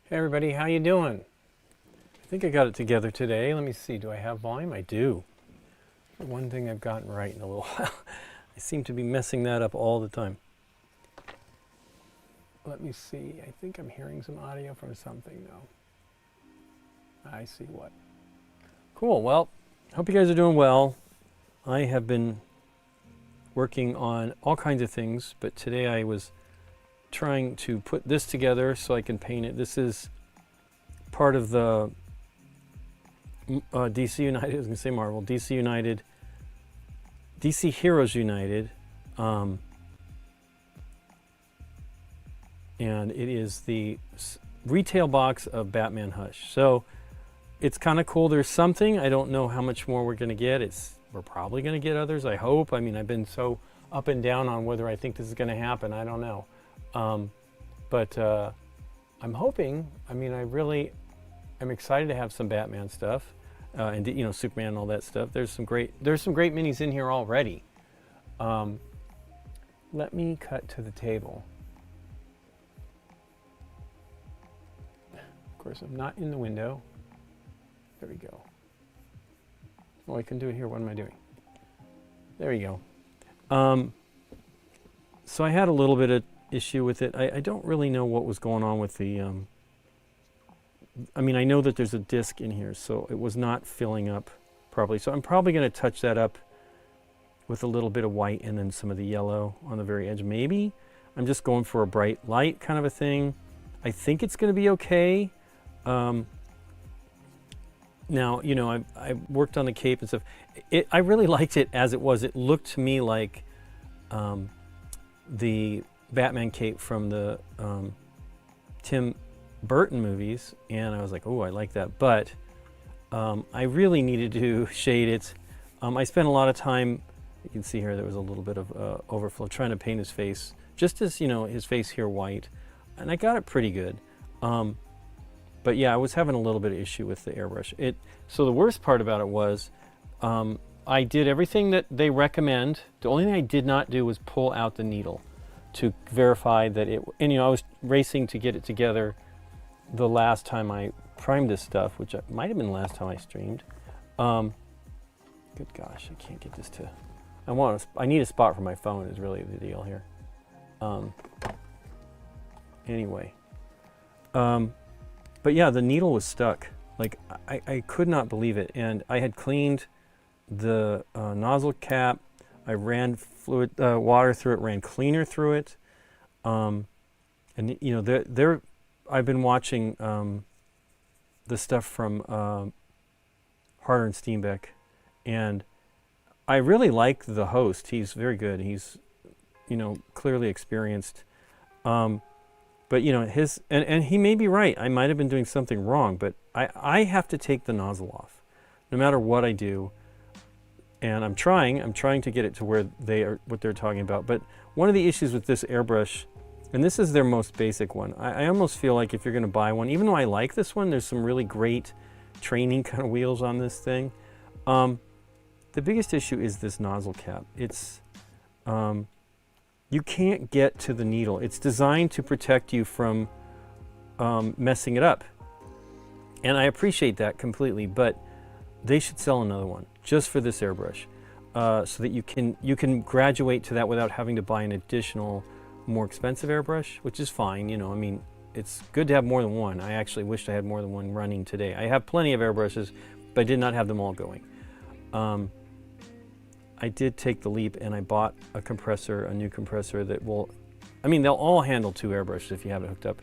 Hey everybody, how you doing? I think I got it together today. Let me see, do I have volume? I do. One thing I've gotten right in a little while. I seem to be messing that up all the time. Let me see, I think I'm hearing some audio from something though. I see what. Cool, well, hope you guys are doing well. I have been working on all kinds of things, but today I was trying to put this together so I can paint it. This is part of the DC United, I was going to say Marvel, DC United, DC Heroes United, and it is the retail box of Batman Hush. So it's kind of cool. There's something, I don't know how much more we're going to get. We're probably going to get others, I hope. I mean, I've been so up and down on whether I think this is going to happen. I don't know. But I'm hoping, I mean, I really am excited to have some Batman stuff, and you know, Superman and all that stuff. There's some great minis in here already. Let me cut to the table. Of course, I'm not in the window. There we go. Oh, I can do it here. What am I doing? There we go. So I had a little bit of issue with it. I don't really know what was going on with the I mean, I know that there's a disc in here, so it was not filling up properly. So I'm probably going to touch that up with a little bit of white and then some of the yellow on the very edge. Maybe I'm just going for a bright light kind of a thing. I think it's going to be okay. Now, you know, I worked on the cape and stuff. I really liked it as it was. It looked to me like the Batman cape from the Tim Burton movies, and I was like, oh, I like that. But I really needed to shade it. I spent a lot of time, you can see here there was a little bit of overflow, trying to paint his face, just as, you know, his face here white, and I got it pretty good. But yeah, I was having a little bit of issue with the airbrush. So the worst part about it was I did everything that they recommend. The only thing I did not do was pull out the needle to verify that and you know, I was racing to get it together the last time I primed this stuff, which might have been the last time I streamed. Good gosh, I can't get this to, I need a spot for my phone is really the deal here. Anyway, but yeah, the needle was stuck. Like, I could not believe it. And I had cleaned the nozzle cap. I ran fluid, water through it, ran cleaner through it. And you know, I've been watching the stuff from Harder and Steenbeck, and I really like the host. He's very good. He's, you know, clearly experienced. But you know, and he may be right. I might have been doing something wrong, but I have to take the nozzle off, no matter what I do. And I'm trying to get it to where what they're talking about. But one of the issues with this airbrush, and this is their most basic one, I almost feel like if you're going to buy one, even though I like this one, there's some really great training kind of wheels on this thing. The biggest issue is this nozzle cap. It's you can't get to the needle. It's designed to protect you from messing it up. And I appreciate that completely, but they should sell another one just for this airbrush, so that you can graduate to that without having to buy an additional, more expensive airbrush, which is fine. You know, I mean, it's good to have more than one. I actually wished I had more than one running today. I have plenty of airbrushes, but I did not have them all going. I did take the leap and I bought a compressor, a new compressor that will, I mean, they'll all handle 2 airbrushes if you have it hooked up.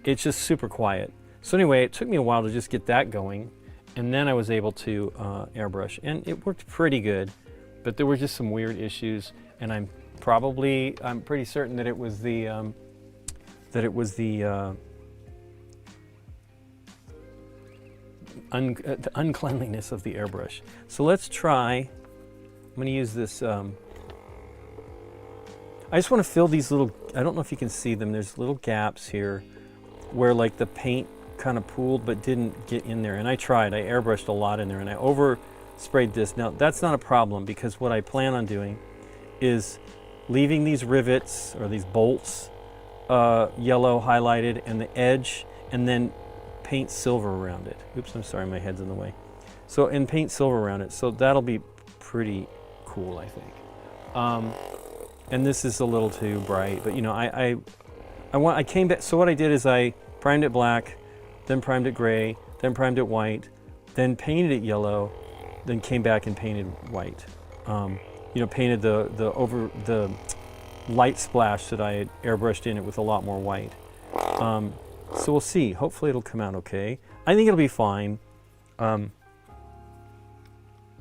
It's just super quiet. So anyway, it took me a while to just get that going, and then I was able to airbrush, and it worked pretty good, but there were just some weird issues, and I'm pretty certain that it was the uncleanliness of the airbrush. So let's try. I'm going to use this. I just want to fill these little, I don't know if you can see them, there's little gaps here where like the paint kind of pooled but didn't get in there. And I tried, I airbrushed a lot in there, and I over sprayed this. Now that's not a problem, because what I plan on doing is leaving these rivets or these bolts yellow highlighted and the edge, and then paint silver around it. Oops, I'm sorry, my head's in the way. So, and paint silver around it. So that'll be pretty cool, I think. And this is a little too bright, but you know, I came back. So what I did is I primed it black, then primed it gray, then primed it white, then painted it yellow, then came back and painted white. You know, painted the light splash that I had airbrushed in it with a lot more white. So we'll see. Hopefully it'll come out okay. I think it'll be fine.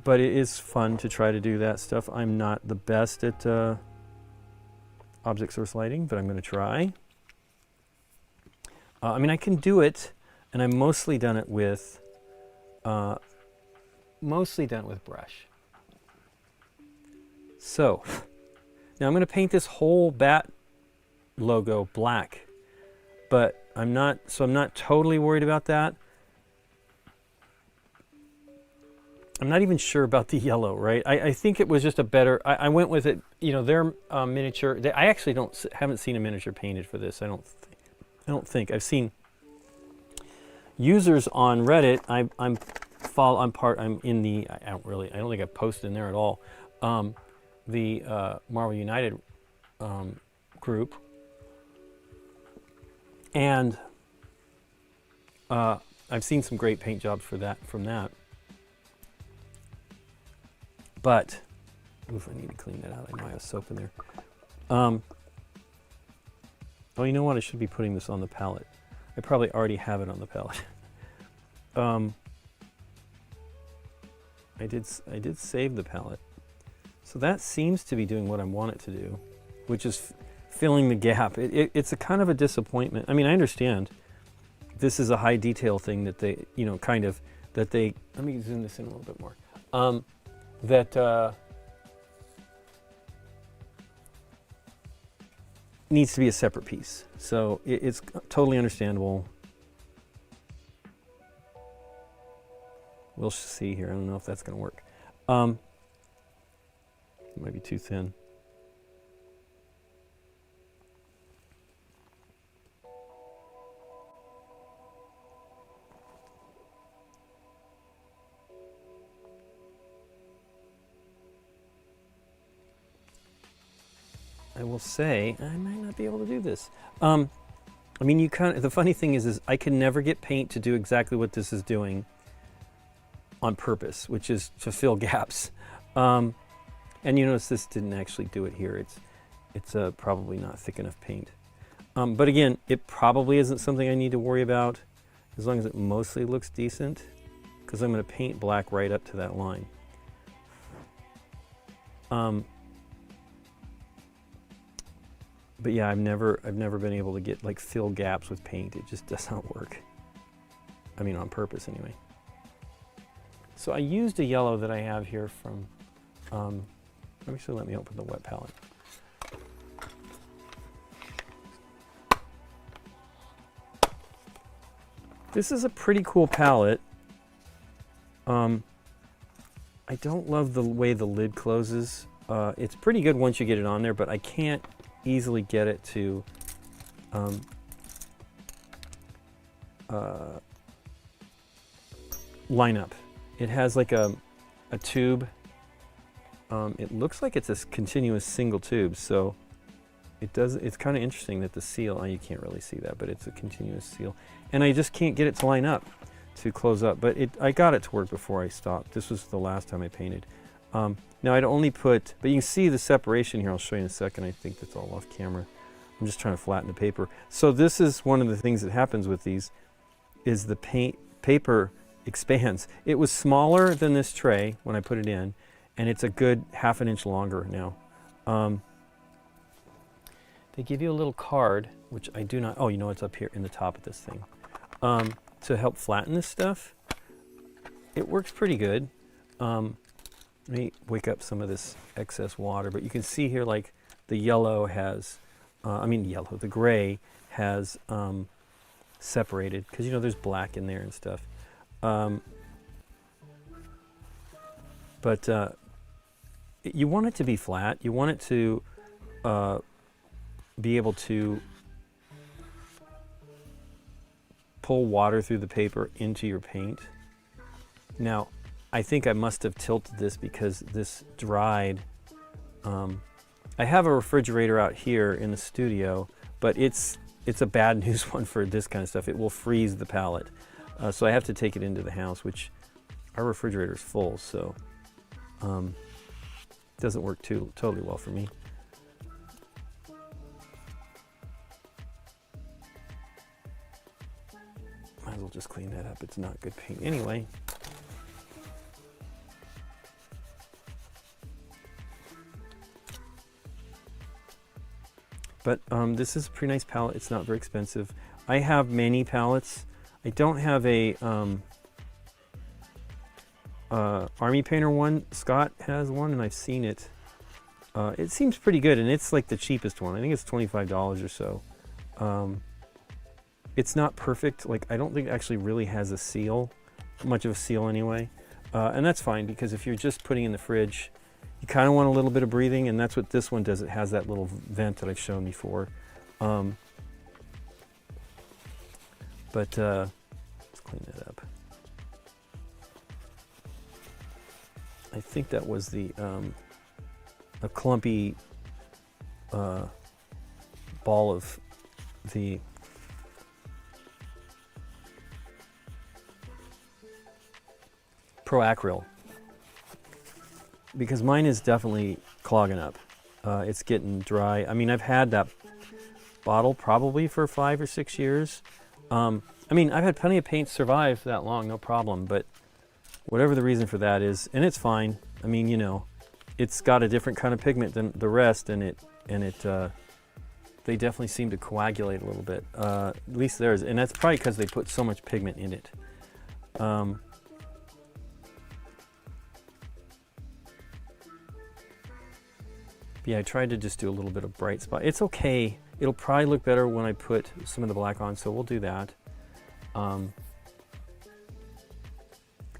But it is fun to try to do that stuff. I'm not the best at object source lighting, but I'm going to try. I mean, I can do it, and I've mostly done it with brush. So now I'm going to paint this whole bat logo black, but I'm not totally worried about that. I'm not even sure about the yellow, right? I think it was just a better, I went with it, you know, their miniature, I actually haven't seen a miniature painted for this, I don't think. I've seen users on Reddit, I'm in the, I don't think I've posted in there at all, the Marvel United group. And I've seen some great paint jobs from that. But, oof, I need to clean that out. I know I have soap in there. Oh, you know what? I should be putting this on the palette. I probably already have it on the palette. I did save the palette. So that seems to be doing what I want it to do, which is filling the gap. It's a kind of a disappointment. I mean, I understand this is a high detail thing that they, you know, kind of, that they, let me zoom this in a little bit more. That needs to be a separate piece. So it's totally understandable. We'll see here. I don't know if that's going to work. It might be too thin. I will say I might not be able to do this. I mean, you kind of, the funny thing is I can never get paint to do exactly what this is doing on purpose, which is to fill gaps. And you notice this didn't actually do it here. It's probably not thick enough paint. But again, it probably isn't something I need to worry about as long as it mostly looks decent, because I'm going to paint black right up to that line. But yeah, I've never been able to get like fill gaps with paint. It just does not work. I mean, on purpose anyway. So I used a yellow that I have here from, let me open the wet palette. This is a pretty cool palette. I don't love the way the lid closes. It's pretty good once you get it on there, but I can't easily get it to line up. It has like a tube. It looks like it's a continuous single tube, so it's kind of interesting that the seal, oh, you can't really see that, but it's a continuous seal. And I just can't get it to line up, to close up, but I got it to work before I stopped. This was the last time I painted. Now I'd only put, but you can see the separation here. I'll show you in a second. I think that's all off camera. I'm just trying to flatten the paper. So this is one of the things that happens with these, is the paper expands. It was smaller than this tray when I put it in, and it's a good ½ an inch longer now. They give you a little card, which I do not, oh, you know, it's up here in the top of this thing, to help flatten this stuff. It works pretty good. Let me wake up some of this excess water, but you can see here, like, the yellow has, the gray has separated, because, you know, there's black in there and stuff. But you want it to be flat. You want it to be able to pull water through the paper into your paint. Now, I think I must have tilted this because this dried. I have a refrigerator out here in the studio, but it's a bad news one for this kind of stuff. It will freeze the palette. So I have to take it into the house, which our refrigerator is full, so doesn't work totally well for me. Might as well just clean that up. It's not good paint anyway. But this is a pretty nice palette. It's not very expensive. I have many palettes. I don't have a Army Painter one. Scott has one, and I've seen it. It seems pretty good, and it's like the cheapest one. I think it's $25 or so. It's not perfect. Like, I don't think it actually really has a seal, much of a seal anyway. And that's fine, because if you're just putting in the fridge, you kind of want a little bit of breathing, and that's what this one does. It has that little vent that I've shown before. Let's clean that up. I think that was the a clumpy ball of the Pro-Acryl, because mine is definitely clogging up. It's getting dry. I mean, I've had that bottle probably for 5 or 6 years. I mean, I've had plenty of paint survive that long, no problem, but whatever the reason for that is, and it's fine. I mean, you know, it's got a different kind of pigment than the rest, and they definitely seem to coagulate a little bit, at least theirs, and that's probably because they put so much pigment in it. Yeah, I tried to just do a little bit of bright spot. It's okay. It'll probably look better when I put some of the black on, so we'll do that.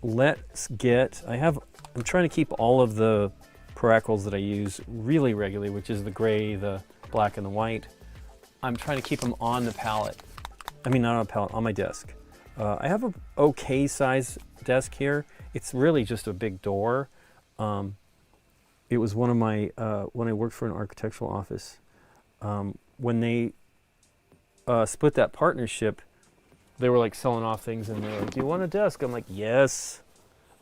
Let's get, I'm trying to keep all of the Pro-Acryls that I use really regularly, which is the gray, the black, and the white. I'm trying to keep them on the palette. I mean, not on a palette, on my desk. I have an okay size desk here. It's really just a big door. It was one of my, when I worked for an architectural office, when they split that partnership, they were like selling off things, and they're like, "Do you want a desk?" I'm like, "Yes,"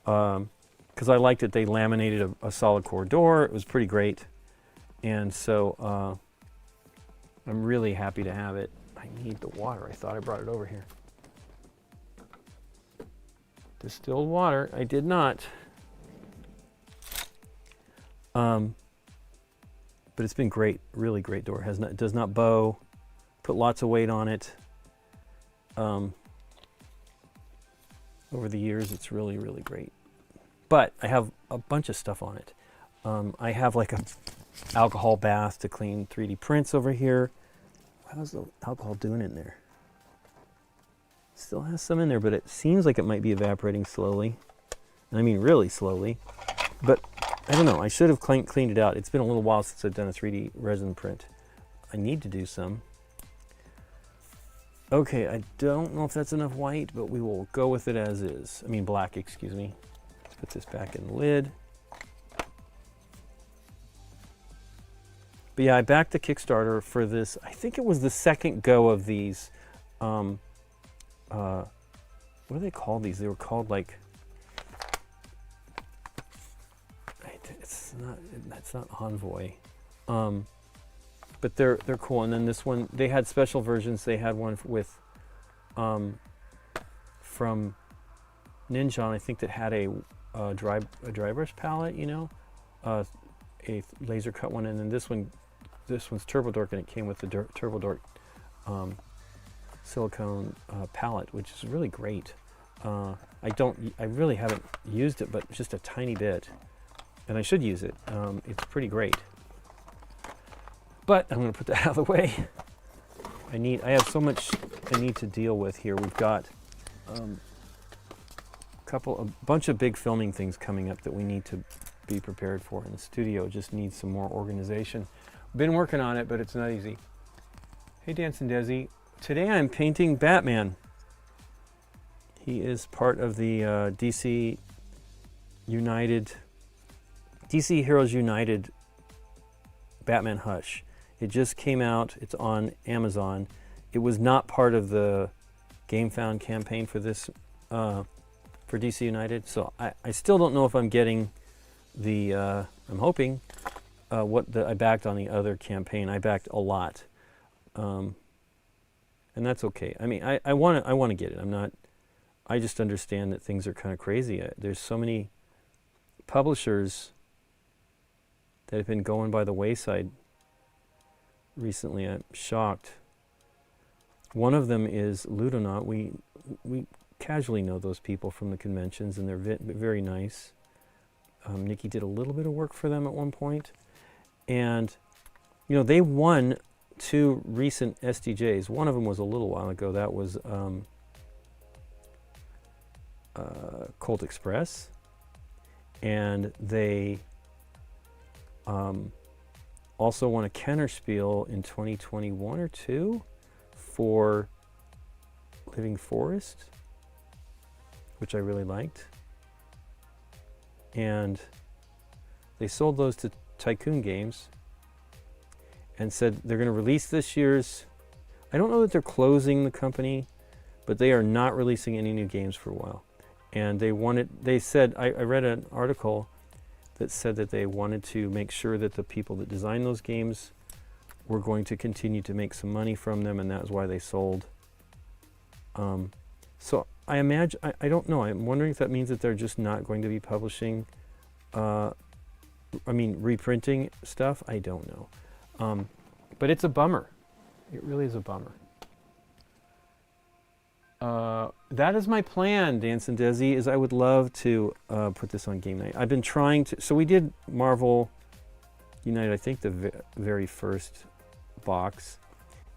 because I liked it. They laminated a solid core door. It was pretty great, and so I'm really happy to have it. I need the water. I thought I brought it over here. Distilled water. I did not. But it's been great, really great door. It does not bow. Put lots of weight on it. Over the years, it's really, really great. But I have a bunch of stuff on it. I have like a alcohol bath to clean 3D prints over here. How's the alcohol doing in there? Still has some in there, but it seems like it might be evaporating slowly. I mean, really slowly. But I don't know. I should have cleaned it out. It's been a little while since I've done a 3D resin print. I need to do some. Okay, I don't know if that's enough white, but we will go with it as is. I mean, black, excuse me. Let's put this back in the lid. But yeah, I backed the Kickstarter for this. I think it was the second go of these. What are they called? These? They were called like. It's not Envoy, but they're cool. And then this one, they had special versions. They had one with from Ninja, I think, that had a dry brush palette, you know, a laser cut one, and then this one's Turbo Dork, and it came with the Turbo Dork silicone palette, which is really great. I really haven't used it, but just a tiny bit. And I should use it. It's pretty great. But I'm going to put that out of the way. I have so much I need to deal with here. We've got a bunch of big filming things coming up that we need to be prepared for. And the studio just needs some more organization. Been working on it, but it's not easy. Hey, Dancing Desi. Today I'm painting Batman. He is part of the DC Heroes United Batman Hush. It just came out. It's on Amazon. It was not part of the GameFound campaign for this, for DC United. So I still don't know if I'm getting the, I'm hoping, I backed on the other campaign. I backed a lot. And that's okay. I mean, I want to get it. I just understand that things are kind of crazy. There's so many publishers that have been going by the wayside recently. I'm shocked. One of them is Ludonaut. We casually know those people from the conventions, and they're very nice. Nikki did a little bit of work for them at one point, and they won 2 recent SDJs. One of them was a little while ago. That was Colt Express, and they also won a Kennerspiel in 2021 or 2 for Living Forest, which I really liked. And they sold those to Tycoon Games and said they're going to release this year's. I don't know that they're closing the company, but they are not releasing any new games for a while. And they said, I read an article that said that they wanted to make sure that the people that designed those games were going to continue to make some money from them, and that was why they sold. So I imagine, I don't know, I'm wondering if that means that they're just not going to be publishing, reprinting stuff. I don't know. But it's a bummer. It really is a bummer. That is my plan, Dance and Desi, is I would love to put this on GameNight. I've been trying to, so we did Marvel United, I think the very first box,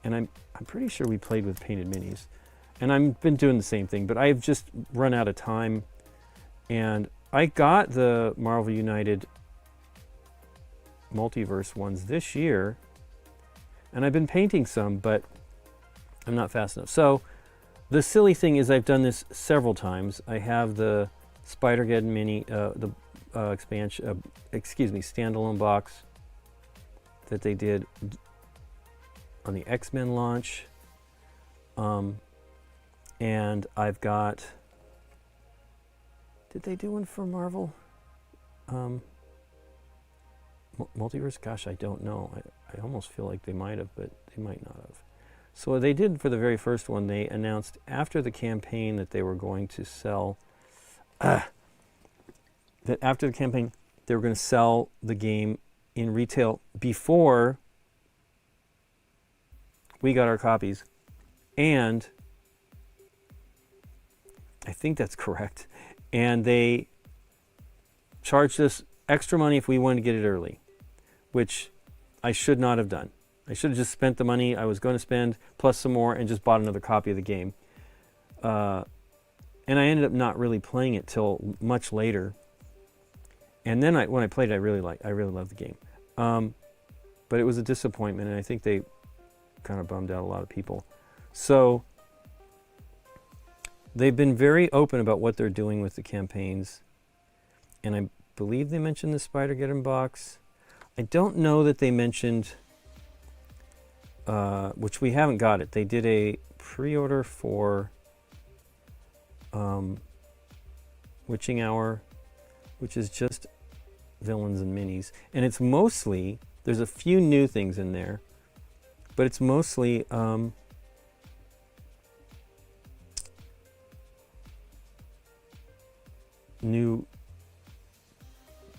and I'm pretty sure we played with painted minis. And I've been doing the same thing, but I've just run out of time. And I got the Marvel United Multiverse ones this year, and I've been painting some, but I'm not fast enough. So the silly thing is I've done this several times. I have the Spider-Geddon mini, standalone box that they did on the X-Men launch. And I've got, did they do one for Marvel? Multiverse? Gosh, I don't know. I almost feel like they might have, but they might not have. So they did for the very first one. They announced after the campaign that they were going to sell, that after the campaign, they were going to sell the game in retail before we got our copies. And I think that's correct. And they charged us extra money if we wanted to get it early, which I should not have done. I should have just spent the money I was going to spend plus some more and just bought another copy of the game. And I ended up not really playing it till much later. And then when I played it, I really loved the game. But it was a disappointment, and I think they kind of bummed out a lot of people. So they've been very open about what they're doing with the campaigns. And I believe they mentioned the Spider-Geddon box. I don't know that they mentioned, which we haven't got it. They did a pre-order for Witching Hour, which is just villains and minis. And it's mostly, there's a few new things in there, but it's mostly new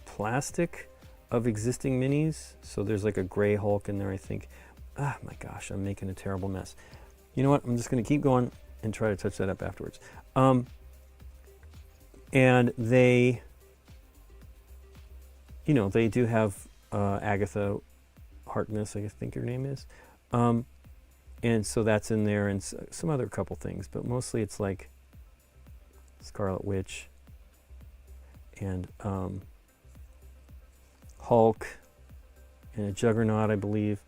plastic of existing minis. So there's like a gray Hulk in there, I think. Ah, my gosh, I'm making a terrible mess. You know what? I'm just going to keep going and try to touch that up afterwards. And they, they do have Agatha Harkness, I think her name is. And so that's in there, and some other couple things, but mostly it's like Scarlet Witch and Hulk and a Juggernaut, I believe.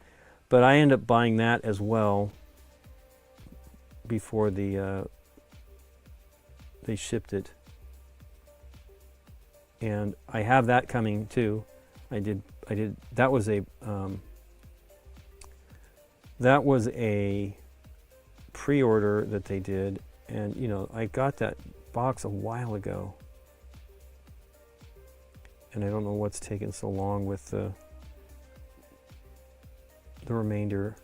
But I end up buying that as well before the they shipped it. And I have that coming too. That was a pre-order that they did, and you know, I got that box a while ago. And I don't know what's taken so long with the remainder.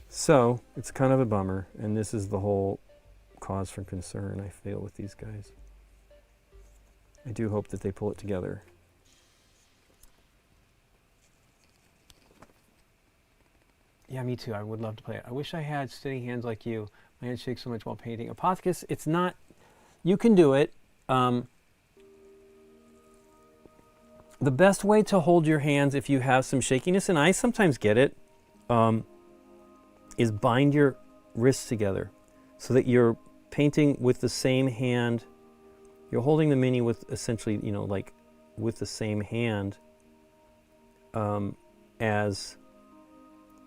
So it's kind of a bummer, and this is the whole cause for concern I feel with these guys. I do hope that they pull it together. Yeah, me too. I would love to play it. I wish I had steady hands like you. My hands shake so much while painting. Apothecus, it's not... You can do it. The best way to hold your hands if you have some shakiness, and I sometimes get it, is bind your wrists together so that you're painting with the same hand. You're holding the mini with essentially, you know, like with the same hand as,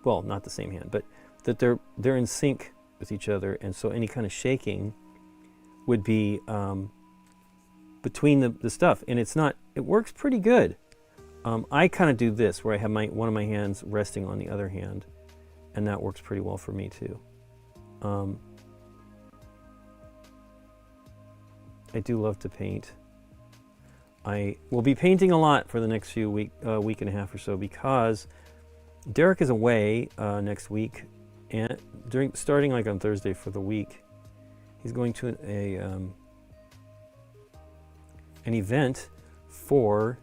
well, not the same hand, but that they're in sync with each other, and so any kind of shaking would be between the stuff, and it works pretty good. I kind of do this where I have one of my hands resting on the other hand, and that works pretty well for me too. I do love to paint. I will be painting a lot for the next few week and a half or so, because Derek is away next week, and starting like on Thursday for the week, he's going to an event for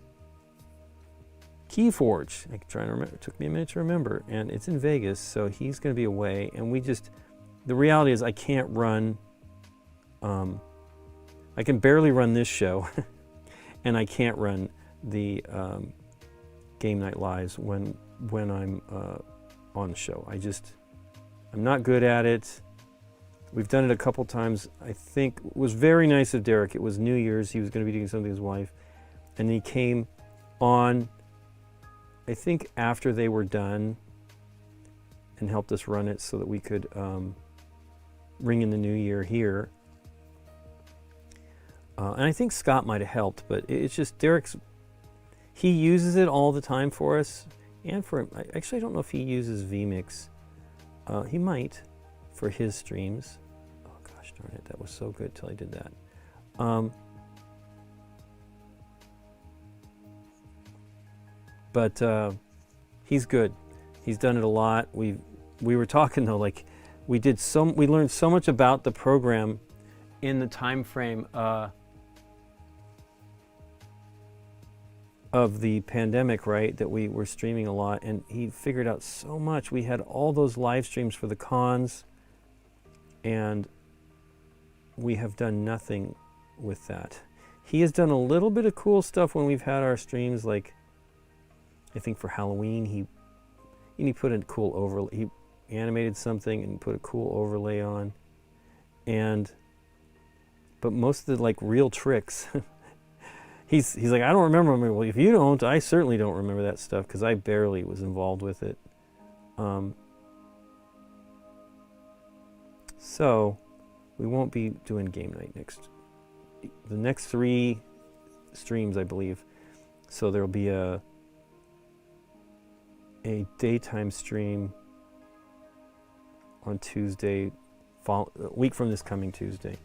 Keyforge. I try to remember. It took me a minute to remember, and it's in Vegas, so he's going to be away. And the reality is, I can't run. I can barely run this show, and I can't run the Game Night Lives when I'm on the show. I'm not good at it. We've done it a couple times. I think it was very nice of Derek. It was New Year's. He was going to be doing something with his wife, and he came on, I think, after they were done, and helped us run it so that we could ring in the new year here. And I think Scott might have helped, but it's just he uses it all the time for us, and actually I don't know if he uses vMix. He might for his streams. Oh gosh darn it, that was so good till I did that. But he's good. He's done it a lot. We were talking though, like we learned so much about the program in the time frame of the pandemic, right? That we were streaming a lot, and he figured out so much. We had all those live streams for the cons, and we have done nothing with that. He has done a little bit of cool stuff when we've had our streams, like I think for Halloween he put a cool overlay. He animated something and put a cool overlay on, but most of the like real tricks he's like, I don't remember. I'm like, well, if you don't, I certainly don't remember that stuff, because I barely was involved with it. So we won't be doing Game Night the next 3 streams, I believe. So there'll be a daytime stream on Tuesday, a week from this coming Tuesday.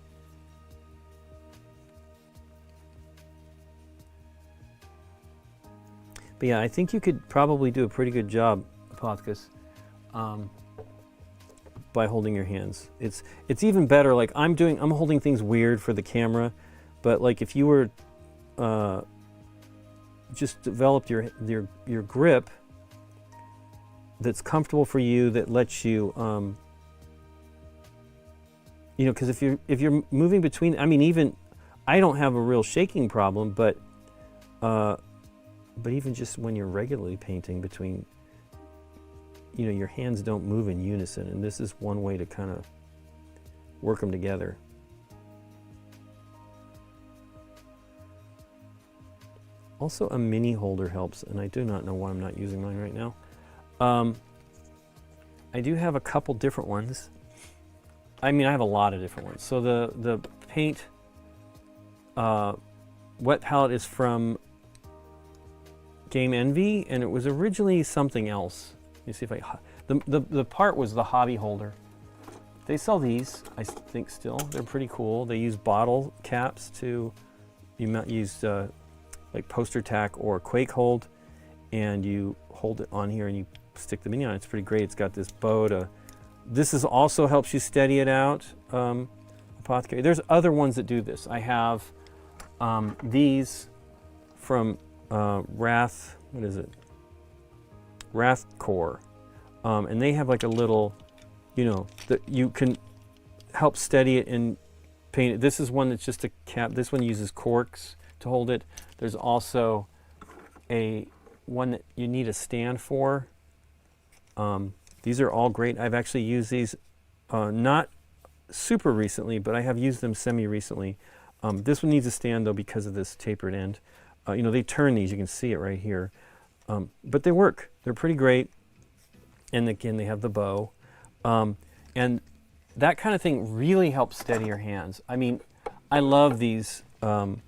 But yeah, I think you could probably do a pretty good job, Apothecus, by holding your hands. It's even better. Like I'm holding things weird for the camera, but like if you were just developed your grip that's comfortable for you, that lets you, you know, because if you're moving between, I mean, even I don't have a real shaking problem, but even just when you're regularly painting between, you know, your hands don't move in unison, and this is one way to kind of work them together. Also, a mini holder helps, and I do not know why I'm not using mine right now. I do have a couple different ones. I mean, I have a lot of different ones. So the paint wet palette is from Game Envy, and it was originally something else. Let me see if the part was the hobby holder. They sell these, I think, still. They're pretty cool. They use bottle caps to, you might use like poster tack or Quake hold, and you hold it on here and you stick the mini on. It's pretty great. It's got this bow to, this is also helps you steady it out. Apothecary. There's other ones that do this. I have these from Wrath, what is it? Wrathcore. And they have like a little, you know, that you can help steady it and paint it. This is one that's just a cap. This one uses corks to hold it. There's also a one that you need a stand for. These are all great. I've actually used these not super recently, but I have used them semi-recently. This one needs a stand though because of this tapered end. You know, they turn these, you can see it right here. But they work. They're pretty great. And again, they have the bow. And that kind of thing really helps steady your hands. I mean, I love these hobby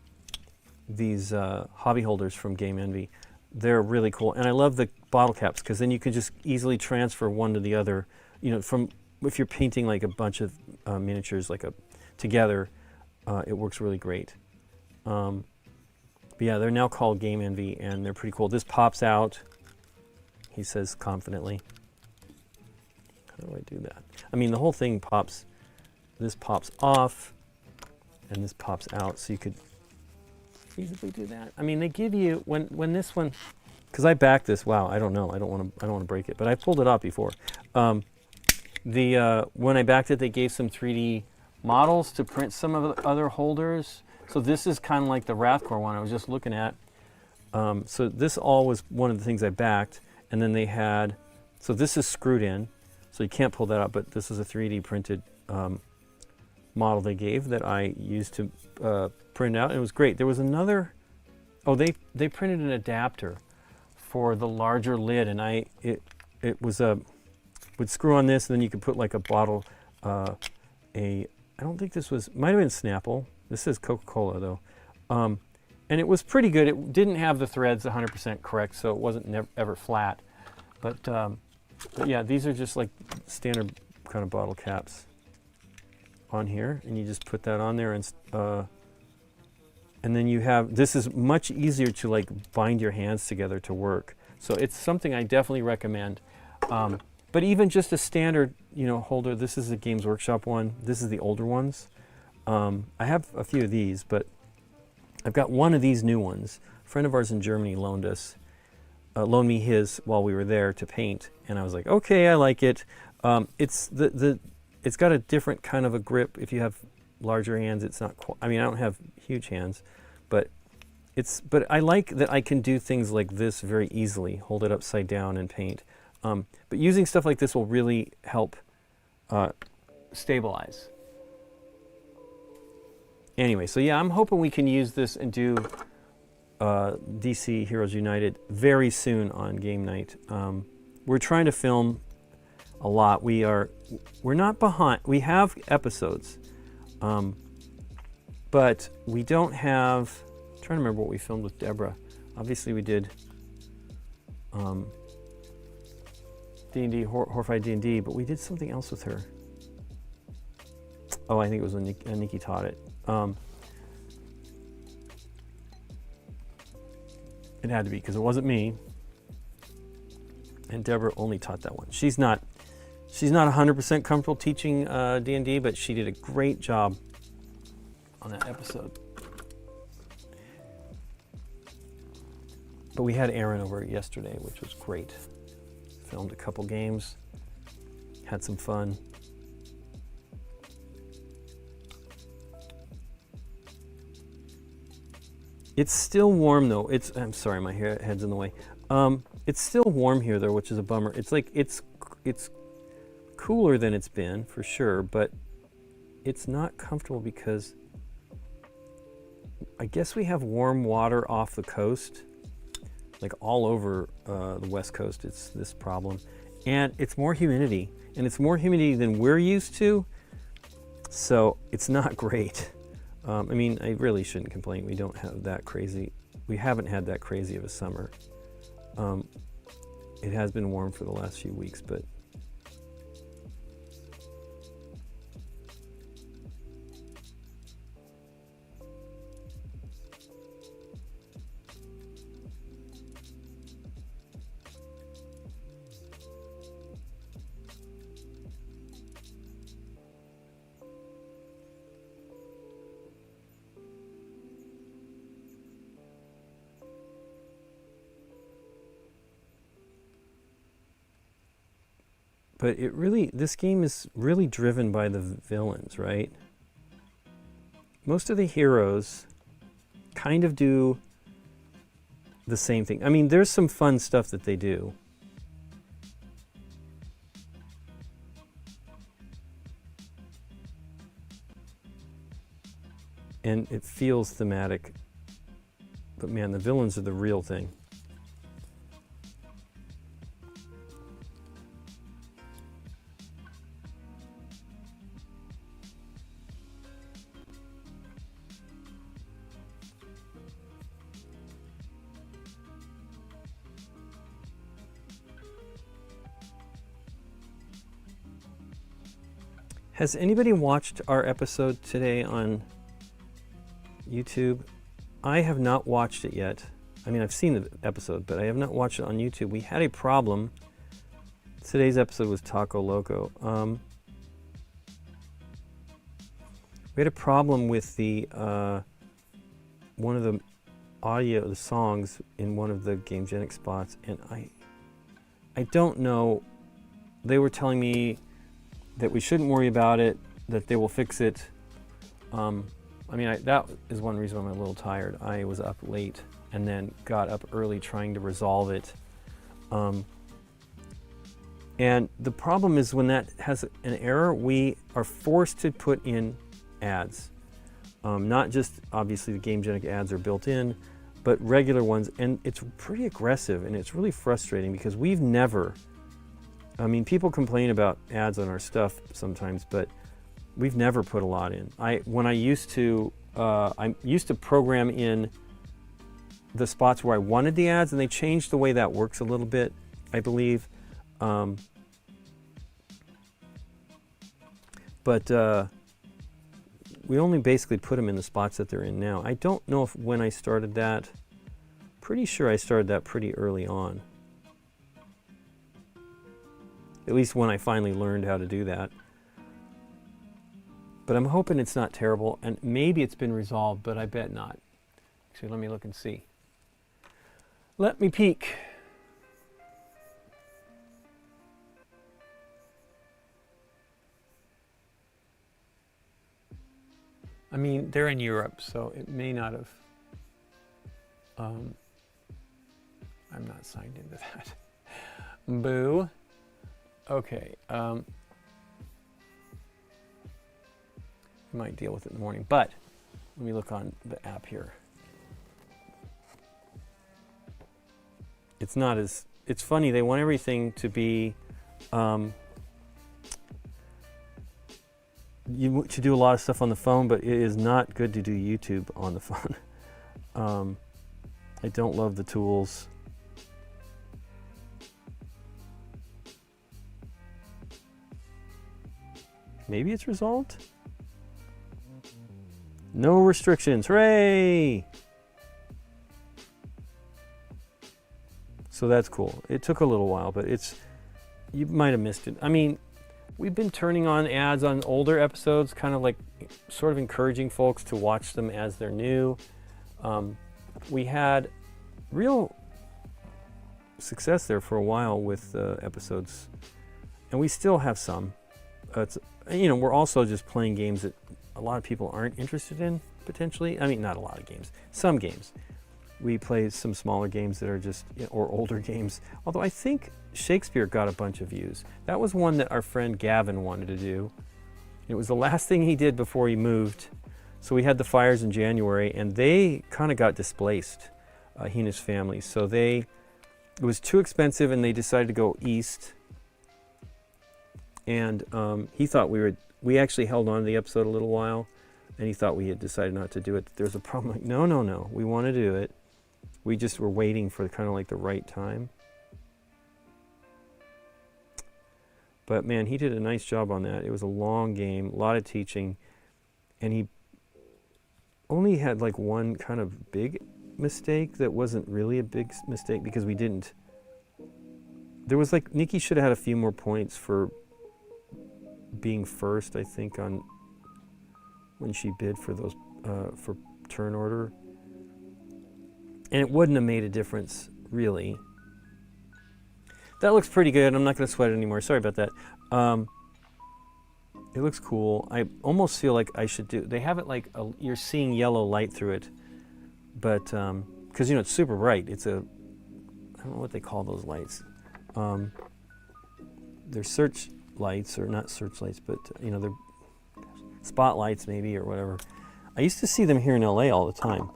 holders from Game Envy. They're really cool. And I love the bottle caps because then you can just easily transfer one to the other. You know, from if you're painting like a bunch of miniatures like together, it works really great. But yeah, they're now called Game Envy, and they're pretty cool. This pops out, he says confidently. How do I do that? I mean, the whole thing pops. This pops off, and this pops out, so you could feasibly do that. I mean, they give you when this one, because I backed this. Wow, I don't know. I don't want to break it, but I pulled it off before. When I backed it, they gave some 3D models to print some of the other holders. So this is kind of like the Wrathcore one I was just looking at. So this all was one of the things I backed, and then they had. So this is screwed in. So you can't pull that out, but this is a 3D printed model they gave that I used to print out, and it was great. There was another, they printed an adapter for the larger lid, and it was would screw on this, and then you could put like a bottle, I don't think this was, might have been Snapple. This is Coca-Cola though. And it was pretty good. It didn't have the threads 100% correct, so it wasn't ever flat. But yeah, these are just like standard kind of bottle caps on here, and you just put that on there, and then you have, this is much easier to like bind your hands together to work. So it's something I definitely recommend. But even just a standard, you know, holder, this is a Games Workshop one. This is the older ones. I have a few of these, but I've got one of these new ones. A friend of ours in Germany loaned me his while we were there to paint, and I was like, okay, I like it. It's got a different kind of a grip. If you have larger hands, it's not. I mean, I don't have huge hands, but I like that I can do things like this very easily. Hold it upside down and paint. But using stuff like this will really help stabilize. Anyway, so yeah, I'm hoping we can use this and do DC Heroes United very soon on GameNight. We're trying to film a lot. We're not behind. We have episodes, but we don't have. I'm trying to remember what we filmed with Deborah. Obviously, we did D&D, Horrified D&D, but we did something else with her. Oh, I think it was when Nikki taught it. It had to be because it wasn't me, and Deborah only taught that one. She's not 100% comfortable teaching D&D, but she did a great job on that episode. But we had Aaron over yesterday, which was great. Filmed a couple games, had some fun. It's still warm though. I'm sorry, my head's in the way. It's still warm here though, which is a bummer. It's like it's cooler than it's been for sure, but it's not comfortable because I guess we have warm water off the coast, like all over the West Coast. It's this problem, and it's more humidity, and it's more humidity than we're used to. So it's not great. I mean, I really shouldn't complain. We don't have that crazy. We haven't had that crazy of a summer. It has been warm for the last few weeks, but it really, this game is really driven by the villains, right? Most of the heroes kind of do the same thing. I mean, there's some fun stuff that they do. And it feels thematic. But man, the villains are the real thing. Has anybody watched our episode today on YouTube? I have not watched it yet. I mean, I've seen the episode, but I have not watched it on YouTube. We had a problem. Today's episode was Taco Loco. We had a problem with the one of the audio, the songs in one of the GameGenic spots, and I don't know. They were telling me that we shouldn't worry about it, that they will fix it. I mean, that is one reason I'm a little tired. I was up late and then got up early trying to resolve it. And the problem is when that has an error, we are forced to put in ads. Not just, obviously, the GameGenic ads are built in, but regular ones. And it's pretty aggressive, and it's really frustrating because we've never, I mean, people complain about ads on our stuff sometimes, but we've never put a lot in. I used to program in the spots where I wanted the ads, and they changed the way that works a little bit, I believe. But we only basically put them in the spots that they're in now. I don't know if when I started that, pretty sure I started that pretty early on. At least when I finally learned how to do that. But I'm hoping it's not terrible, and maybe it's been resolved, but I bet not. Actually, let me look and see. Let me peek. I mean, they're in Europe, so it may not have. I'm not signed into that. Boo. Okay. We might deal with it in the morning, but let me look on the app here. It's not as, it's funny, they want everything to be, to do a lot of stuff on the phone, but it is not good to do YouTube on the phone. I don't love the tools. Maybe it's resolved? No restrictions, hooray! So that's cool. It took a little while, but you might have missed it. I mean, we've been turning on ads on older episodes, kind of like sort of encouraging folks to watch them as they're new. We had real success there for a while with episodes, and we still have some. We're also just playing games that a lot of people aren't interested in, potentially. I mean, not a lot of games, some games. We play some smaller games that are just, or older games. Although I think Shakespeare got a bunch of views. That was one that our friend Gavin wanted to do. It was the last thing he did before he moved. So we had the fires in January, and they kind of got displaced, he and his family. So it was too expensive, and they decided to go east. And he thought we would we actually held on to the episode a little while, and he thought we had decided not to do it. There's a problem. Like, no, we want to do it. We just were waiting for kind of like the right time. But man, he did a nice job on that. It was a long game, a lot of teaching, and he only had like one kind of big mistake that wasn't really a big mistake because we didn't. There was like, Nikki should have had a few more points for being first, I think, on when she bid for those for turn order, and it wouldn't have made a difference really. That looks pretty good. I'm not going to sweat it anymore. Sorry about that. It looks cool. I almost feel like I should do. They have it like you're seeing yellow light through it, but because it's super bright. It's a, I don't know what they call those lights. They're search lights, or not search lights, but they're spotlights maybe, or whatever. I used to see them here in LA all the time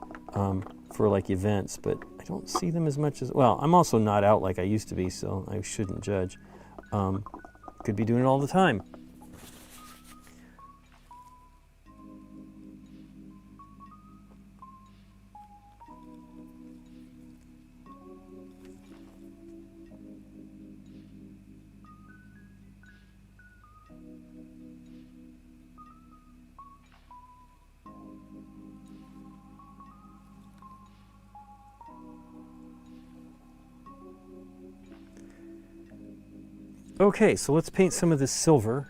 for like events, but I don't see them as much as, well, I'm also not out like I used to be, so I shouldn't judge. Could be doing it all the time. Okay, so let's paint some of this silver.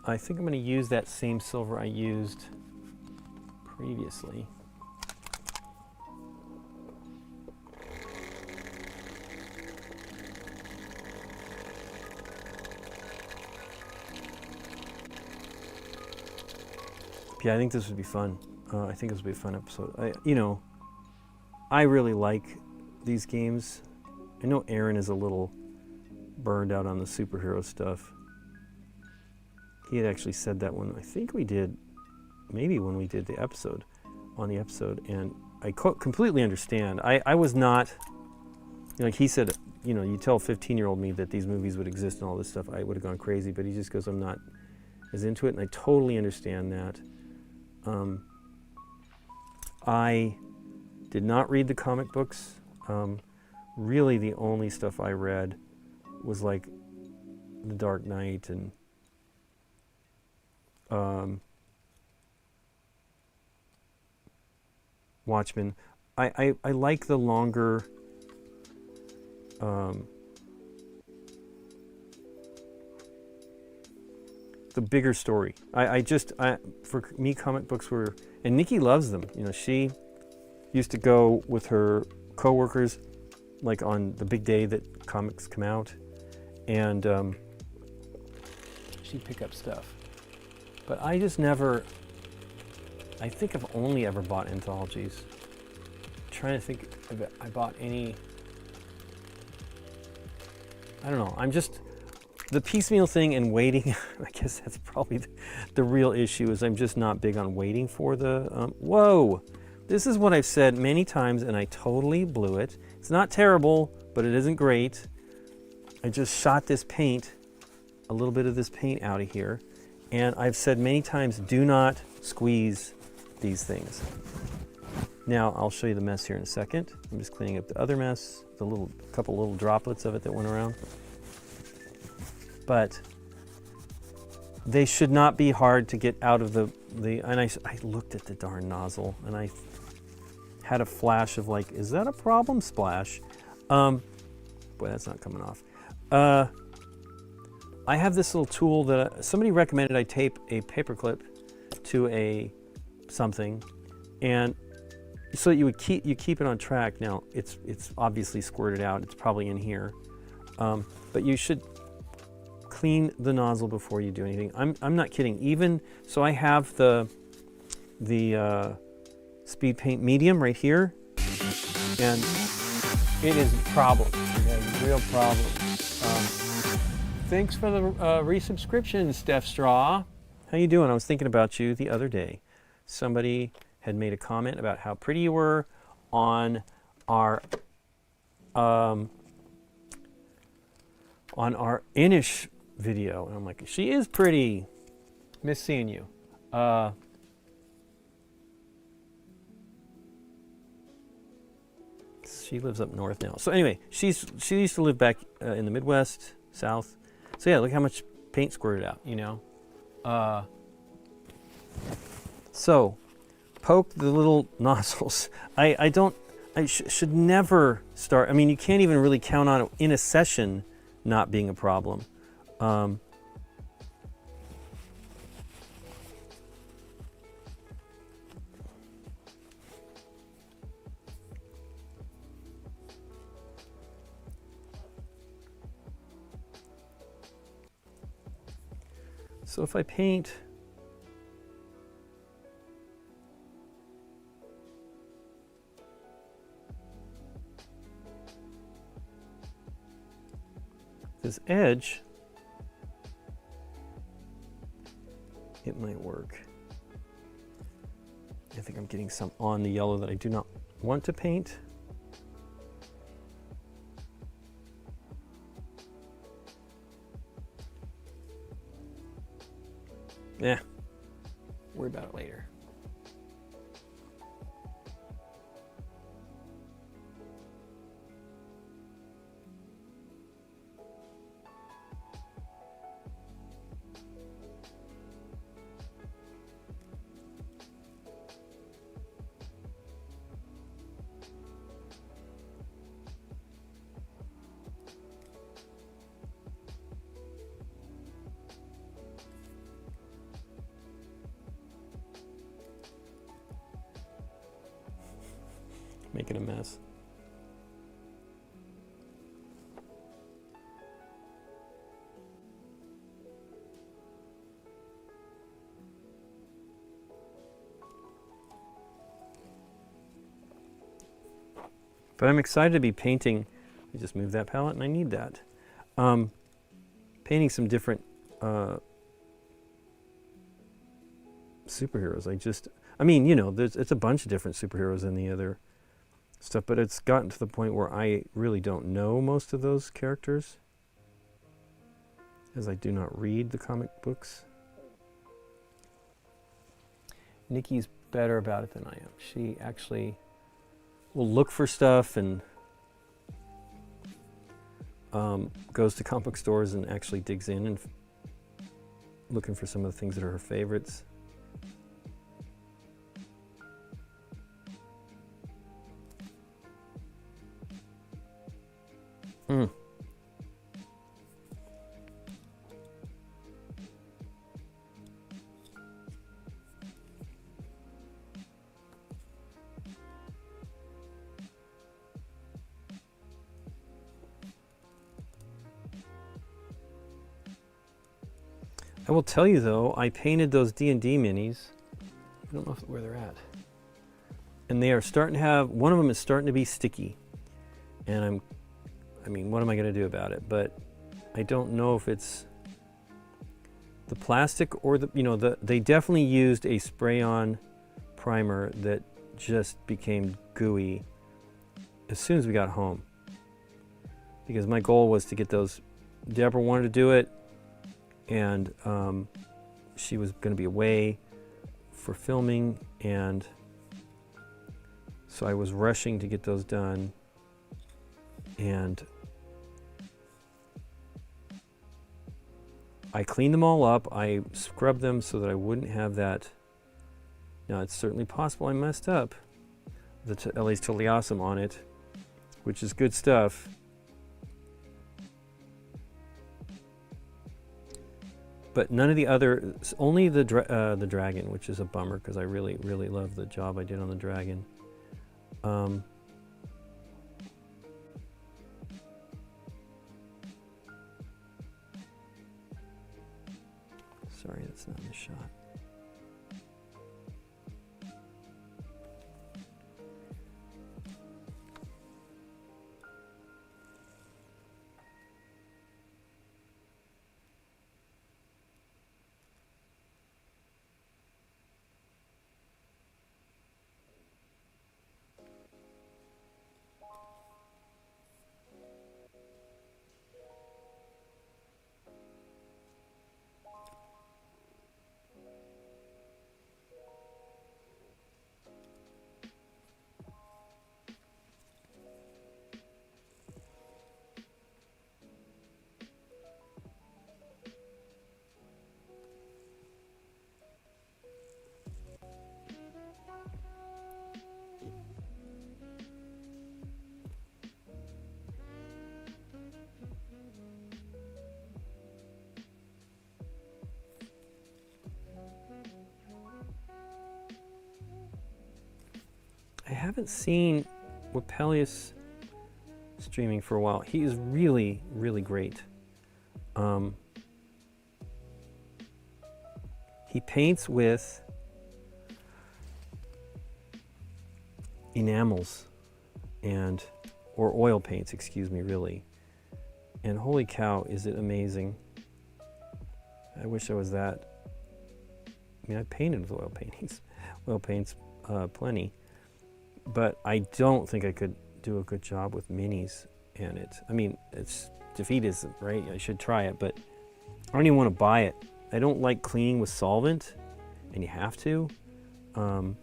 I think I'm going to use that same silver I used previously. Yeah, I think this would be fun. I think this would be a fun episode. I really like these games. I know Aaron is a little burned out on the superhero stuff. He had actually said that when I think we did, maybe when we did the episode, and I completely understand. I was not, like he said, you tell 15-year-old me that these movies would exist and all this stuff, I would have gone crazy, but he just goes, I'm not as into it, and I totally understand that. I did not read the comic books. Really the only stuff I read was like The Dark Knight and Watchmen. I like the longer the bigger story. For me, comic books were, and Nikki loves them. She used to go with her coworkers like on the big day that comics come out, and she'd pick up stuff. But I just never, I think I've only ever bought anthologies. I'm trying to think if I bought any, I don't know, I'm just, the piecemeal thing and waiting, I guess that's probably the real issue, is I'm just not big on waiting for the, whoa! This is what I've said many times, and I totally blew it. It's not terrible, but it isn't great. I just shot this paint, a little bit of this paint out of here, and I've said many times, do not squeeze these things. Now, I'll show you the mess here in a second. I'm just cleaning up the other mess, the couple little droplets of it that went around. But they should not be hard to get out of and I looked at the darn nozzle, and I had a flash of like, is that a problem? Splash. Boy, that's not coming off. I have this little tool that somebody recommended I tape a paperclip to a something, and so that you keep it on track. Now it's obviously squirted out. It's probably in here, but you should clean the nozzle before you do anything. I'm not kidding. Even so, I have the speed paint medium right here, and it is a problem. It has a real problem. Thanks for the resubscription, Steph Straw. How you doing? I was thinking about you the other day. Somebody had made a comment about how pretty you were on our Inish video, and I'm like, she is pretty. Miss seeing you. She lives up north now. So anyway, she used to live back in the Midwest, South. So yeah, look how much paint squirted out, you know. So poke the little nozzles. I should never start. I mean, you can't even really count on it in a session not being a problem. So if I paint this edge, it might work. I think I'm getting some on the yellow that I do not want to paint. Yeah, worry about it later. Making a mess. But I'm excited to be painting. I just moved that palette and I need that. Painting some different superheroes. I mean, you know, it's a bunch of different superheroes in the other stuff, but it's gotten to the point where I really don't know most of those characters, as I do not read the comic books. Nikki's better about it than I am. She actually will look for stuff and goes to comic book stores and actually digs in and looking for some of the things that are her favorites. I will tell you though, I painted those D&D minis. I don't know where they're at. And they are starting to have, one of them is starting to be sticky. And I mean, what am I going to do about it? But I don't know if it's the plastic or they definitely used a spray-on primer that just became gooey as soon as we got home. Because my goal was to get those, Deborah wanted to do it, and she was going to be away for filming, and so I was rushing to get those done. And I cleaned them all up. I scrubbed them so that I wouldn't have that. Now, it's certainly possible I messed up the LA's Totally Awesome on it, which is good stuff. But none of the other, only the dragon, which is a bummer because I really, really love the job I did on the dragon. Sorry, that's not in the shot. I haven't seen Wapelius streaming for a while. He is really, really great. He paints with enamels or oil paints, excuse me, really. And holy cow, is it amazing. I wish I was that. I mean, I painted with oil paints plenty, but I don't think I could do a good job with minis. And it's defeatism, right? I should try it, but I don't even want to buy it. I don't like cleaning with solvent, and you have to. You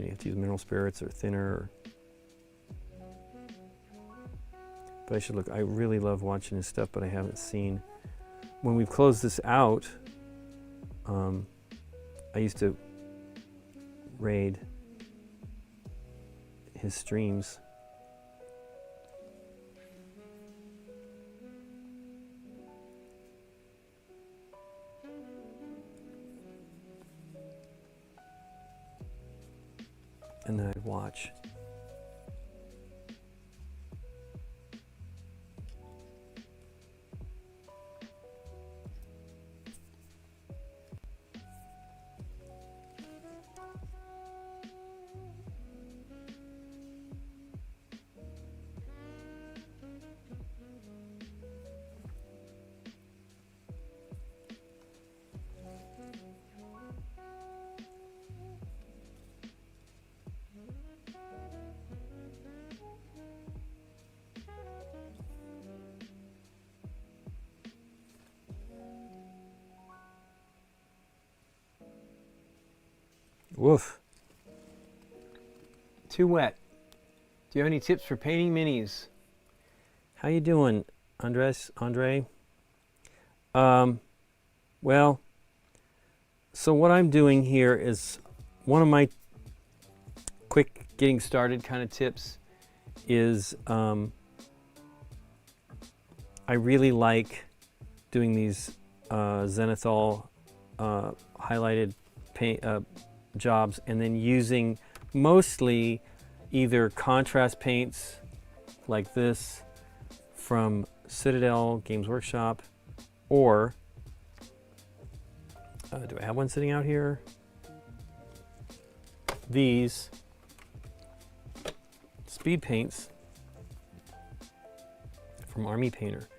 have to use mineral spirits or thinner. But I should look. I really love watching his stuff, but I haven't seen. When we've closed this out, I used to raid his streams. And then I'd watch. Woof. Too wet. Do you have any tips for painting minis? How you doing, Andre? Well, so what I'm doing here is one of my quick getting started kind of tips is I really like doing these Zenithal highlighted paint jobs, and then using mostly either contrast paints like this from Citadel Games Workshop, or do I have one sitting out here? These speed paints from Army Painter.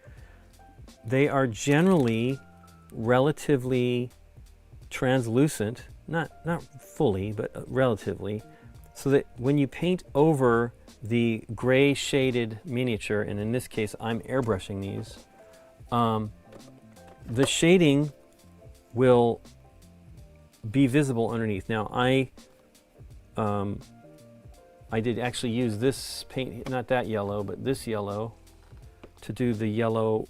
They are generally relatively translucent, not fully, but relatively, so that when you paint over the gray shaded miniature, and in this case I'm airbrushing these, the shading will be visible underneath. Now I did actually use this paint, not that yellow, but this yellow, to do the yellow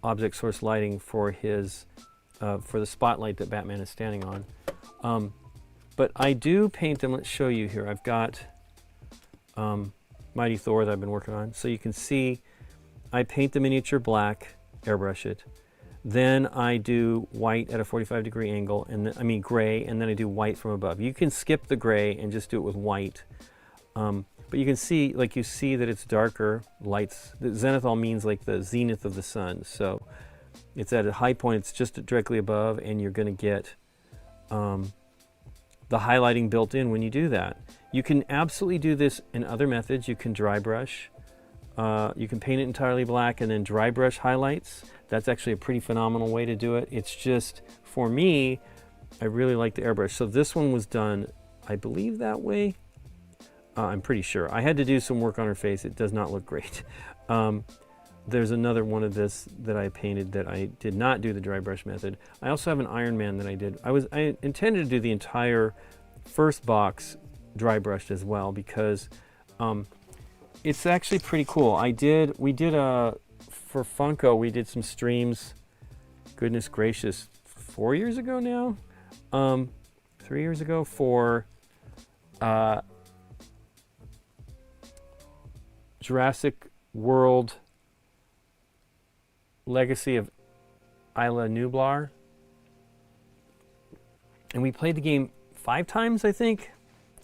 object source lighting for his for the spotlight that Batman is standing on. But I do paint them. Let's show you here. I've got Mighty Thor that I've been working on. So you can see I paint the miniature black, airbrush it. Then I do white at a 45-degree angle, and then, I mean gray, and then I do white from above. You can skip the gray and just do it with white. But you can see, like you see that it's darker lights. The zenithal means like the zenith of the sun. So it's at a high point, it's just directly above, and you're going to get the highlighting built in when you do that. You can absolutely do this in other methods. You can dry brush. You can paint it entirely black and then dry brush highlights. That's actually a pretty phenomenal way to do it. It's just, for me, I really like the airbrush. So this one was done, I believe, that way. I'm pretty sure. I had to do some work on her face. It does not look great. There's another one of this that I painted that I did not do the dry brush method. I also have an Iron Man that I did. I intended to do the entire first box dry brushed as well, because it's actually pretty cool. For Funko, we did some streams, goodness gracious, 4 years ago now? 3 years ago, for Jurassic World Legacy of Isla Nublar. And we played the game 5 times, I think.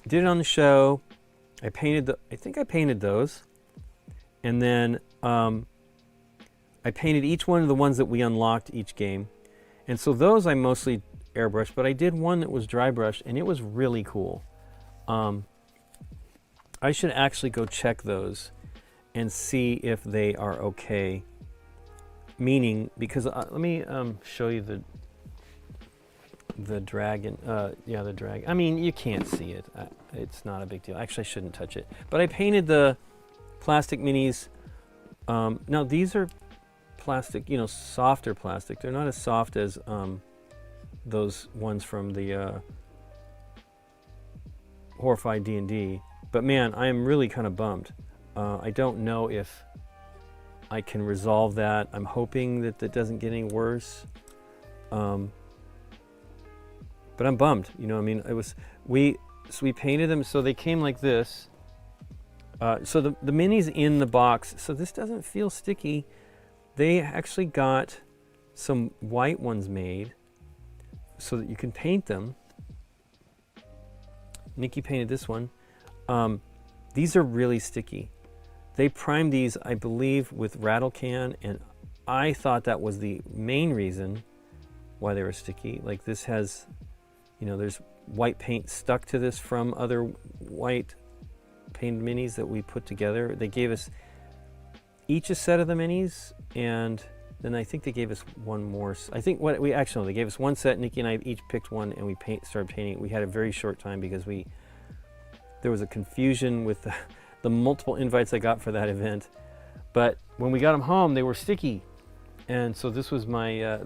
Did it on the show. I think I painted those. And then I painted each one of the ones that we unlocked each game. And so those I mostly airbrushed, but I did one that was dry brushed, and it was really cool. I should actually go check those and see if they are okay. Meaning, because let me show you the dragon. Yeah, the dragon. I mean, you can't see it. It's not a big deal. Actually, I shouldn't touch it. But I painted the plastic minis. Now, these are plastic, you know, softer plastic. They're not as soft as those ones from the Horrified D&D. But man, I am really kind of bummed. I don't know if I can resolve that. I'm hoping that it doesn't get any worse. But I'm bummed. You know, I mean, we painted them so they came like this. So the minis in the box. So this doesn't feel sticky. They actually got some white ones made so that you can paint them. Nikki painted this one. These are really sticky. They primed these, I believe, with rattle can, and I thought that was the main reason why they were sticky. Like this has, you know, there's white paint stuck to this from other white painted minis that we put together. They gave us each a set of the minis, and then I think they gave us one more. I think what we actually, they gave us one set. Nikki and I each picked one, and we started painting. We had a very short time because there was a confusion with the multiple invites I got for that event. But when we got them home, they were sticky. And so this was my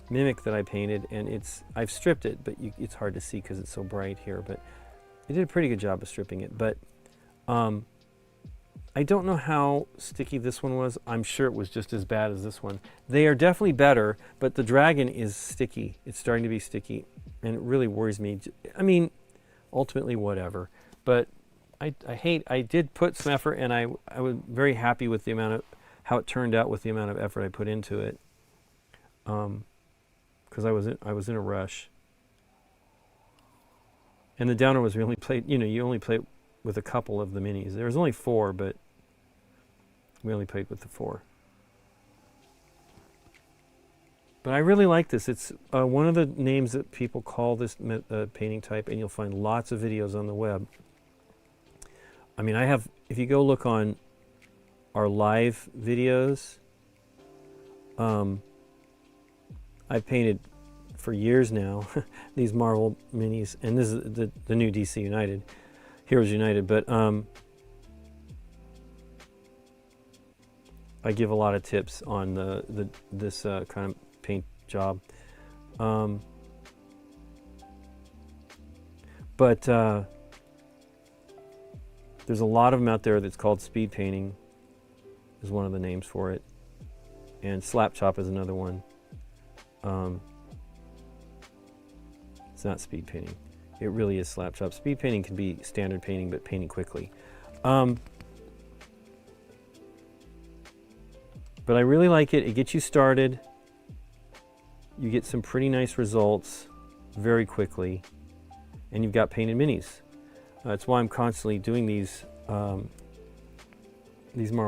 mimic that I painted, and I've stripped it, but it's hard to see because it's so bright here. But I did a pretty good job of stripping it. But I don't know how sticky this one was. I'm sure it was just as bad as this one. They are definitely better, but the dragon is sticky. It's starting to be sticky, and it really worries me. I mean, ultimately, whatever. But I did put some effort, and I was very happy with the amount of how it turned out with the amount of effort I put into it. Because I was in a rush. And the downer was, we only played, you know, you only play with a couple of the minis. There was only 4, but we only played with the 4. But I really like this. It's one of the names that people call this painting type, and you'll find lots of videos on the web. I mean, if you go look on our live videos, I've painted for years now these Marvel minis, and this is the new DC United, Heroes United, but I give a lot of tips on this kind of paint job. But there's a lot of them out there that's called speed painting, is one of the names for it. And slap chop is another one. It's not speed painting. It really is slap chop. Speed painting can be standard painting, but painting quickly. But I really like it. It gets you started. You get some pretty nice results very quickly. And you've got painted minis. That's why I'm constantly doing these Marvel.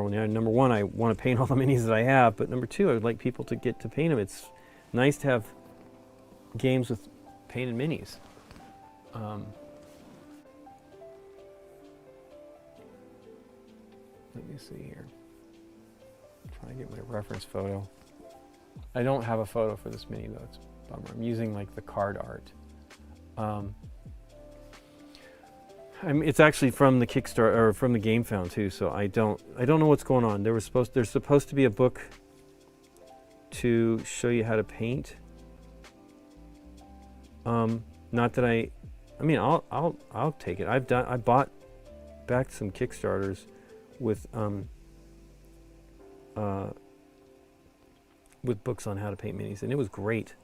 Now, number one, I want to paint all the minis that I have, but number two, I would like people to get to paint them. It's nice to have games with painted minis. Let me see here. Trying to get my reference photo. I don't have a photo for this mini though. It's a bummer. I'm using like the card art. It's actually from the Kickstarter or from the Game Found too. So I don't know what's going on. There's supposed to be a book to show you how to paint. Not that I mean, I'll take it. I bought back some Kickstarters with books on how to paint minis, and it was great.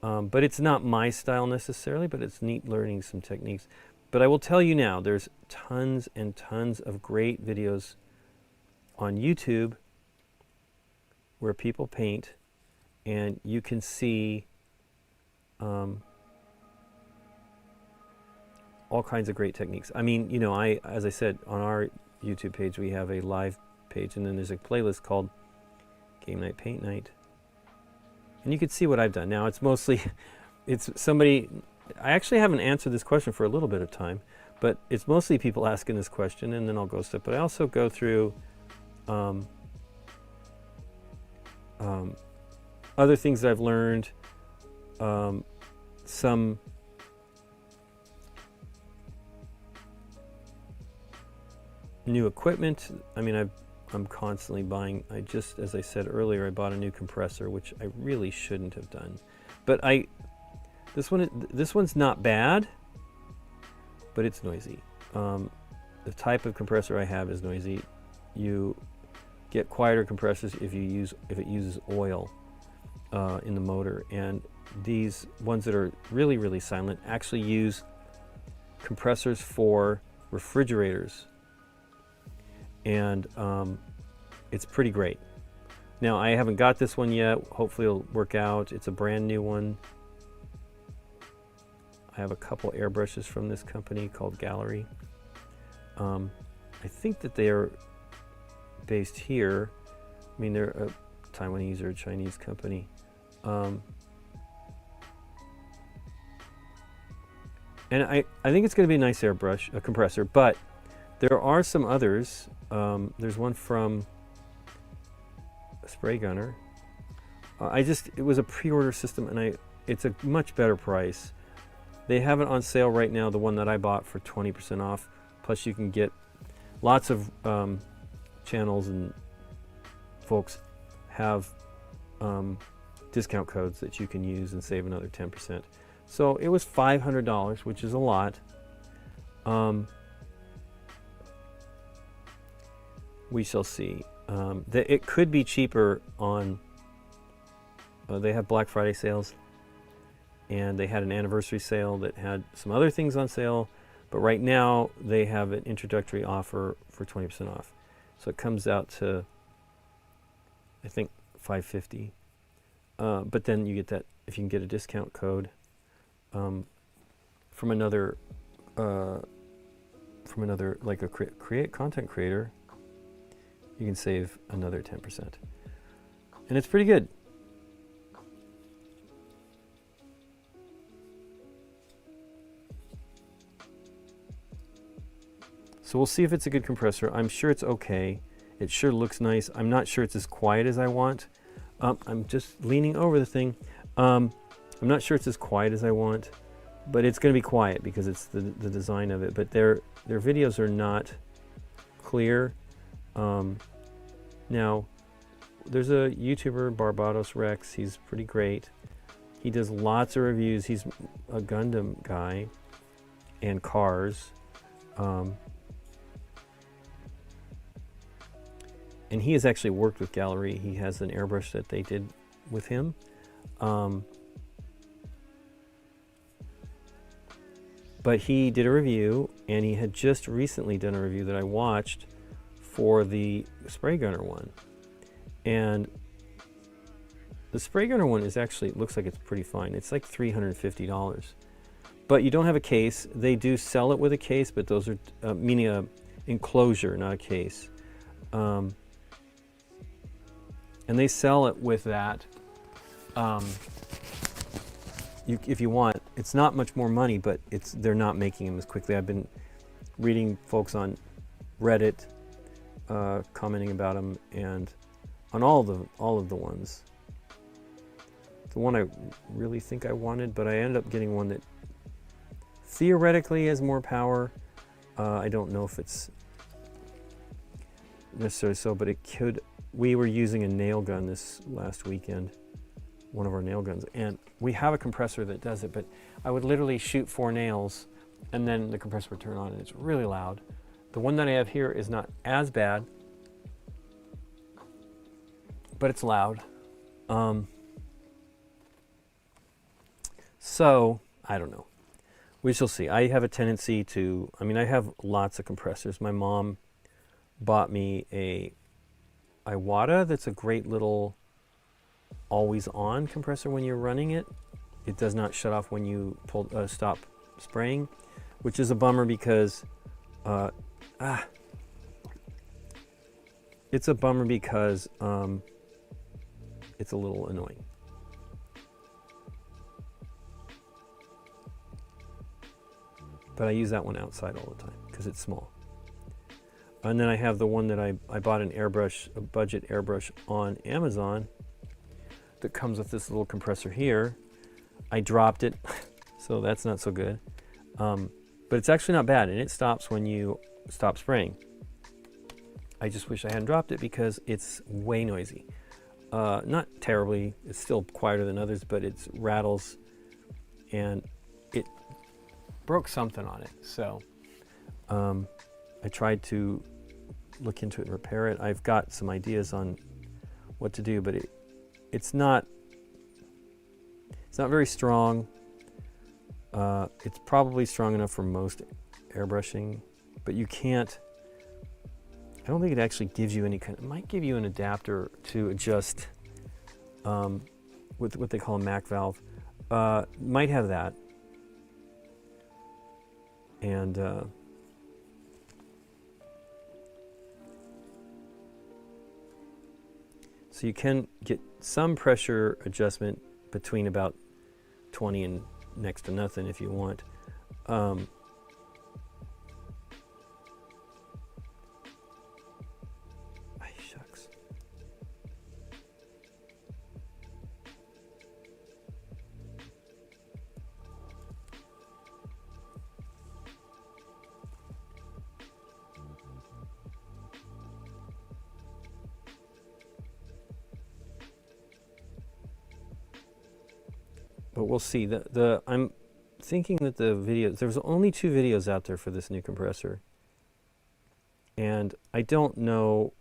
But it's not my style necessarily, but it's neat learning some techniques. But I will tell you now, there's tons and tons of great videos on YouTube where people paint, and you can see all kinds of great techniques. I mean, you know, as I said, on our YouTube page, we have a live page, and then there's a playlist called GameNight, PaintNight. And you can see what I've done. Now, it's mostly, it's somebody, I actually haven't answered this question for a little bit of time, but it's mostly people asking this question, and then I'll go step. But I also go through other things that I've learned, some new equipment. I mean, I'm constantly buying. As I said earlier, I bought a new compressor, which I really shouldn't have done. But this one's not bad, but it's noisy. The type of compressor I have is noisy. You get quieter compressors if it uses oil in the motor, and these ones that are really, really silent actually use compressors for refrigerators, and it's pretty great. Now, I haven't got this one yet. Hopefully it'll work out. It's a brand new one. I have a couple airbrushes from this company called Gallery. I think that they are based here. I mean, they're a Taiwanese or a Chinese company. And I think it's going to be a nice airbrush, a compressor, but there are some others. There's one from a spray gunner. It was a pre-order system, and it's a much better price. They have it on sale right now, the one that I bought, for 20% off. Plus you can get lots of channels and folks have discount codes that you can use and save another 10%. So it was $500, which is a lot. We shall see. It could be cheaper on, they have Black Friday sales, and they had an anniversary sale that had some other things on sale, but right now they have an introductory offer for 20% off. So it comes out to, I think, $550. But then you get that, if you can get a discount code from another, like a content creator, you can save another 10%. And it's pretty good. So we'll see if it's a good compressor. I'm sure it's okay. It sure looks nice. I'm not sure it's as quiet as I want. I'm just leaning over the thing. I'm not sure it's as quiet as I want, but it's going to be quiet because it's the design of it. But their videos are not clear. Now, there's a YouTuber, Barbados Rex. He's pretty great. He does lots of reviews. He's a Gundam guy and cars. And he has actually worked with Gallery. He has an airbrush that they did with him. But he did a review, and he had just recently done a review that I watched for the spray gunner one. And the spray gunner one is actually, it looks like it's pretty fine. It's like $350. But you don't have a case. They do sell it with a case, but those are, meaning a enclosure, not a case. And they sell it with that. If you want, it's not much more money, but they're not making them as quickly. I've been reading folks on Reddit commenting about them, and on all of the ones. The one I really think I wanted, but I ended up getting one that theoretically has more power. I don't know if it's necessarily so, but it could. We were using a nail gun this last weekend, one of our nail guns, and we have a compressor that does it, but I would literally shoot 4 nails and then the compressor would turn on, and it's really loud. The one that I have here is not as bad, but it's loud. So, I don't know. We shall see. I have a tendency to, I have lots of compressors. My mom bought me a Iwata that's a great little always on compressor when you're running it. It does not shut off when you stop spraying. which is a bummer because it's a bummer because it's a little annoying. But I use that one outside all the time because it's small. And then I have the one that I bought an airbrush, a budget airbrush on Amazon that comes with this little compressor here. I dropped it, so that's not so good. But it's actually not bad, and it stops when you stop spraying. I just wish I hadn't dropped it because it's way noisy. Not terribly, it's still quieter than others, but it rattles, and it broke something on it. So I tried to look into it and repair it. I've got some ideas on what to do, but it's not very strong. It's probably strong enough for most airbrushing, but you can't. I don't think it actually gives you any kind. It might give you an adapter to adjust with what they call a Mac valve. Might have that, and so you can get some pressure adjustment between about 20 and next to nothing if you want. Shucks. But we'll see. I'm thinking that the videos, there's only 2 videos out there for this new compressor. And I don't know,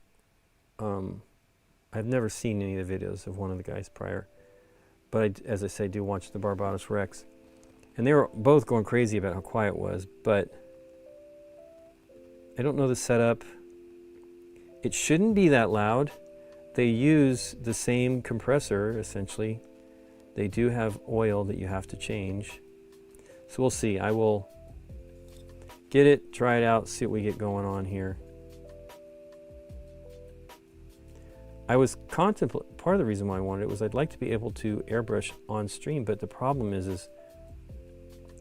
I've never seen any of the videos of one of the guys prior. But as I say, I do watch the Barbados Rex. And they were both going crazy about how quiet it was, but I don't know the setup. It shouldn't be that loud. They use the same compressor, essentially. They do have oil that you have to change. So we'll see. I will get it, try it out, see what we get going on here. I was contemplating, part of the reason why I wanted it was I'd like to be able to airbrush on stream, but the problem is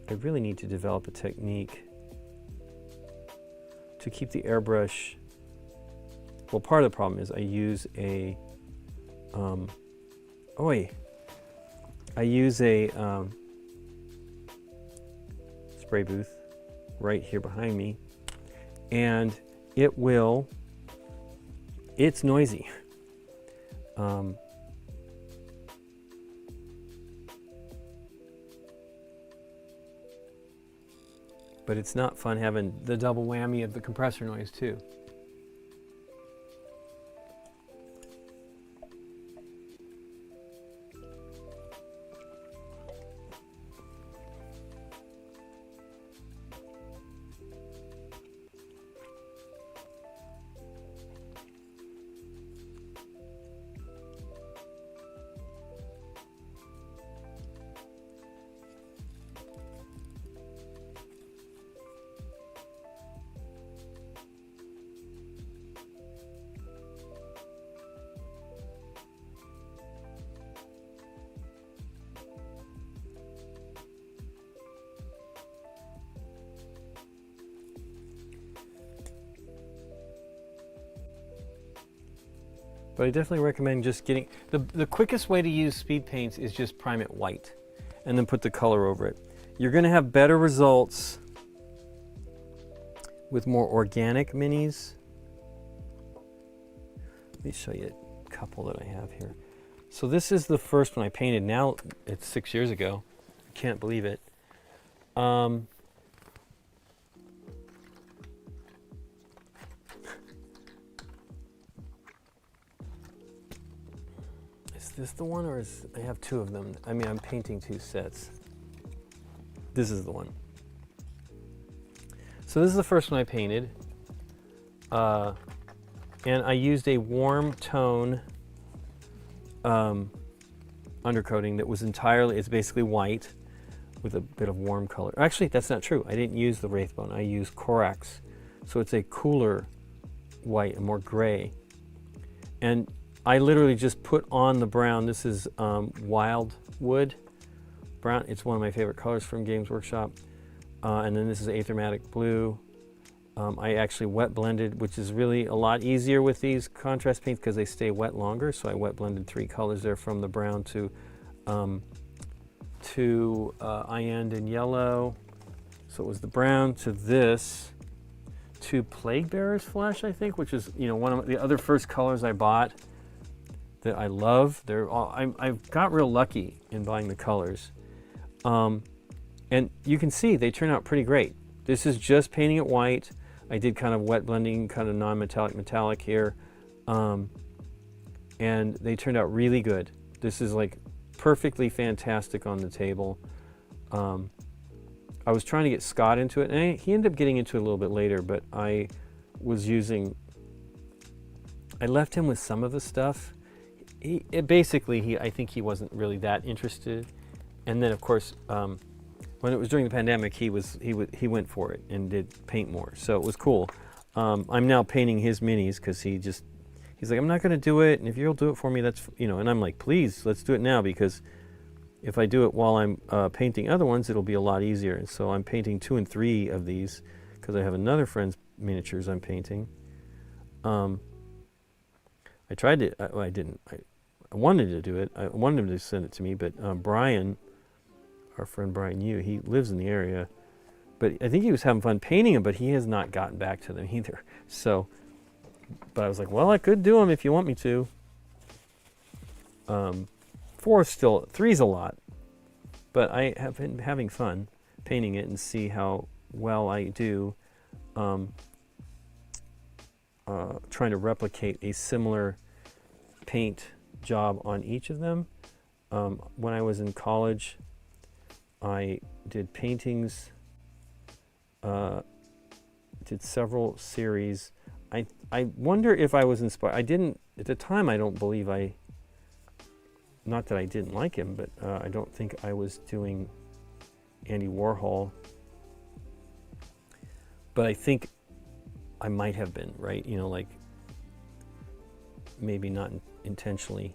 I really need to develop a technique to keep the airbrush. Well, part of the problem is I use a spray booth right here behind me, and it's noisy. But it's not fun having the double whammy of the compressor noise too. But I definitely recommend just getting, the quickest way to use speed paints is just prime it white and then put the color over it. You're going to have better results with more organic minis. Let me show you a couple that I have here. So this is the first one I painted. Now it's 6 years ago. I can't believe it. Is this the one, or I have 2 of them? I mean, I'm painting 2 sets. This is the one. So this is the first one I painted. And I used a warm tone undercoating that was entirely, it's basically white. with a bit of warm color. Actually, that's not true. I didn't use the Wraithbone. I used Corax. So it's a cooler white, a more gray. And I literally just put on the brown. This is Wildwood brown. It's one of my favorite colors from Games Workshop. And then this is Aethermatic Blue. I actually wet blended, which is really a lot easier with these contrast paints because they stay wet longer. So I wet blended 3 colors there, from the brown to Iand and Yellow. So it was the brown to this, to Plague Bearer's Flesh, I think, which is, you know, one of the other first colors I bought that I love. They're all, I've got real lucky in buying the colors. And you can see they turn out pretty great. This is just painting it white. I did kind of wet blending, kind of non-metallic metallic here. And they turned out really good. This is like perfectly fantastic on the table. I was trying to get Scott into it, and he ended up getting into it a little bit later, but I left him with some of the stuff. I think he wasn't really that interested. And then of course, when it was during the pandemic, he went for it and did paint more. So it was cool. I'm now painting his minis because he's like, I'm not going to do it, and if you'll do it for me, that's, you know. And I'm like, please, let's do it now, because if I do it while I'm painting other ones, it'll be a lot easier. And so I'm painting 2 and 3 of these because I have another friend's miniatures I'm painting. I tried to, I didn't. I wanted to do it. I wanted him to send it to me, but Brian, our friend Brian Yu, he lives in the area, but I think he was having fun painting them, but he has not gotten back to them either. So, but I was like, well, I could do them if you want me to. 4 still, 3's a lot, but I have been having fun painting it and see how well I do trying to replicate a similar paint job on each of them. When I was in college, I did paintings, did several series. I wonder if I was inspired. I didn't, at the time, I don't believe not that I didn't like him, but I don't think I was doing Andy Warhol. But I think I might have been, right? You know, like maybe not intentionally,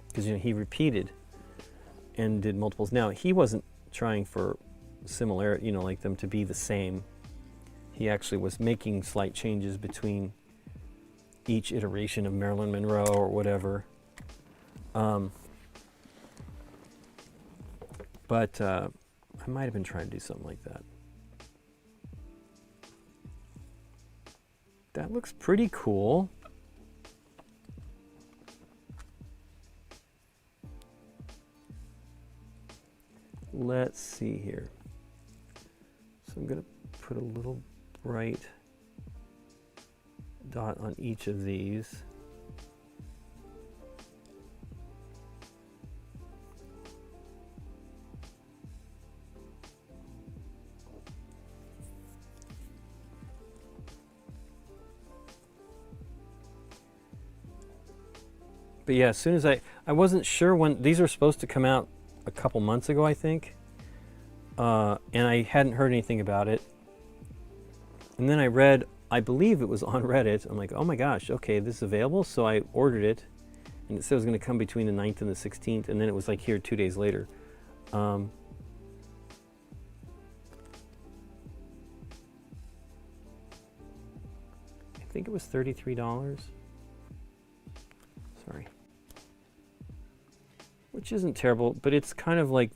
because, you know, he repeated and did multiples. Now, he wasn't trying for similarity, you know, like them to be the same. He actually was making slight changes between each iteration of Marilyn Monroe or whatever. But I might have been trying to do something like that. That looks pretty cool. Let's see here. So I'm going to put a little bright dot on each of these. But yeah, as soon as I wasn't sure when these were supposed to come out a couple months ago, I think, and I hadn't heard anything about it. And then I read, I believe it was on Reddit. I'm like, oh my gosh, okay, this is available. So I ordered it, and it said it was going to come between the 9th and the 16th, and then it was like here 2 days later. I think it was $33. Sorry. Which isn't terrible, but it's kind of like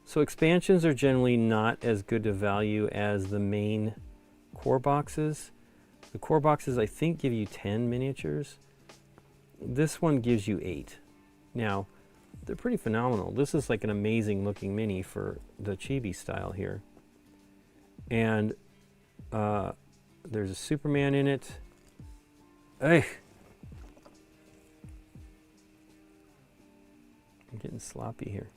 so expansions are generally not as good a value as the main core boxes. The core boxes, I think, give you 10 miniatures. This one gives you 8. Now, they're pretty phenomenal. This is like an amazing looking mini for the chibi style here. And there's a Superman in it. Hey! I'm getting sloppy here.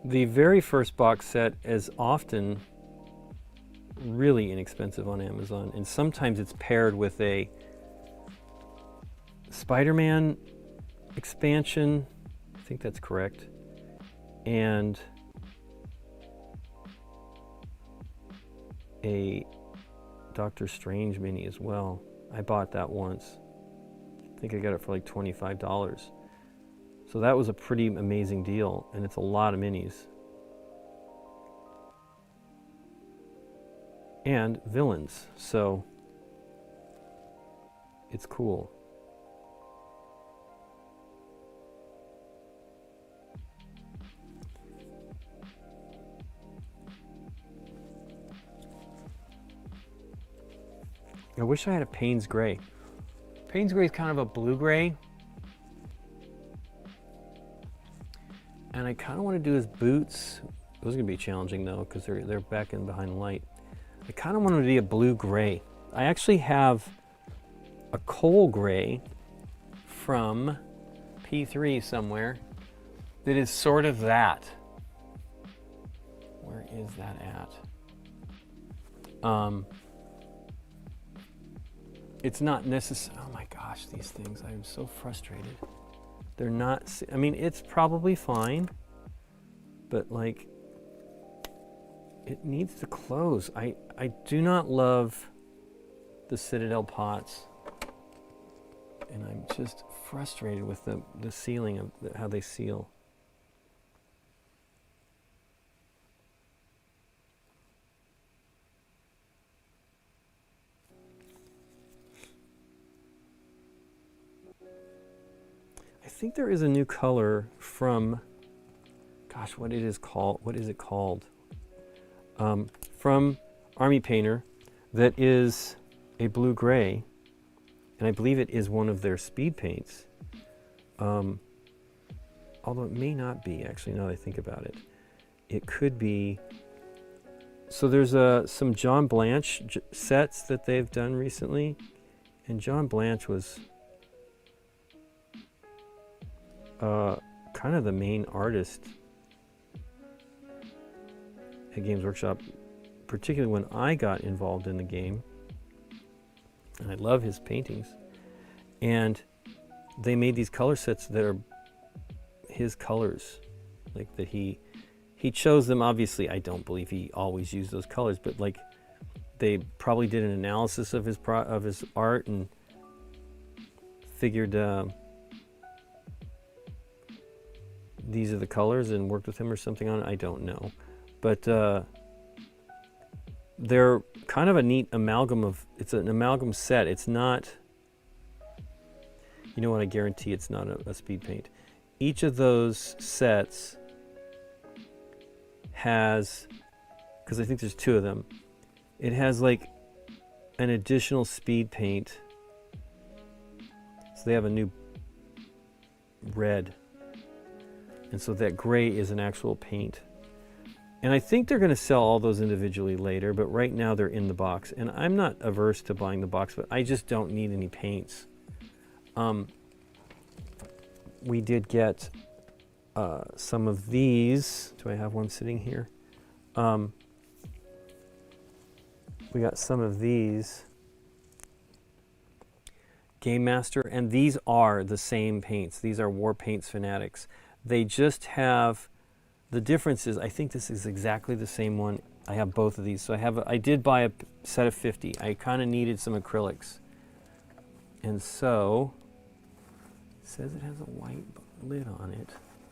The very first box set is often really inexpensive on Amazon, and sometimes it's paired with a Spider-Man expansion, I think that's correct, and a Doctor Strange mini as well. I bought that once. I think I got it for like $25. So that was a pretty amazing deal, and it's a lot of minis. And villains, so it's cool. I wish I had a Payne's Gray. Payne's Gray is kind of a blue gray. And I kind of want to do his boots. Those are going to be challenging though, because they're back in behind the light. I kind of want them to be a blue gray. I actually have a coal gray from P3 somewhere that is sort of that. Where is that at? It's not necessary. Oh my gosh, these things, I am so frustrated. They're not, I mean, it's probably fine, but like, it needs to close. I do not love the Citadel pots, and I'm just frustrated with the sealing of how they seal. I think there is a new color from, gosh, what it is called? What is it called? From Army Painter, that is a blue gray, and I believe it is one of their speed paints. Although it may not be, actually, now that I think about it. It could be. So there's some John Blanche sets that they've done recently, and John Blanche was kind of the main artist at Games Workshop, particularly when I got involved in the game. And I love his paintings. And they made these color sets that are his colors, like that he chose them. Obviously, I don't believe he always used those colors, but like they probably did an analysis of his art and figured these are the colors and worked with him or something on it. I don't know, but they're kind of a neat amalgam of, it's an amalgam set. It's not, you know what, I guarantee it's not a speed paint. Each of those sets has, because I think there's two of them, it has like an additional speed paint. So they have a new red, and so that gray is an actual paint. And I think they're going to sell all those individually later, but right now they're in the box. And I'm not averse to buying the box, but I just don't need any paints. We did get some of these. Do I have one sitting here? We got some of these Game Master, and these are the same paints. These are War Paints Fanatics. They just have, the difference is, I think this is exactly the same one. I have both of these. So I did buy a set of 50. I kind of needed some acrylics. And so, it says it has a white lid on it.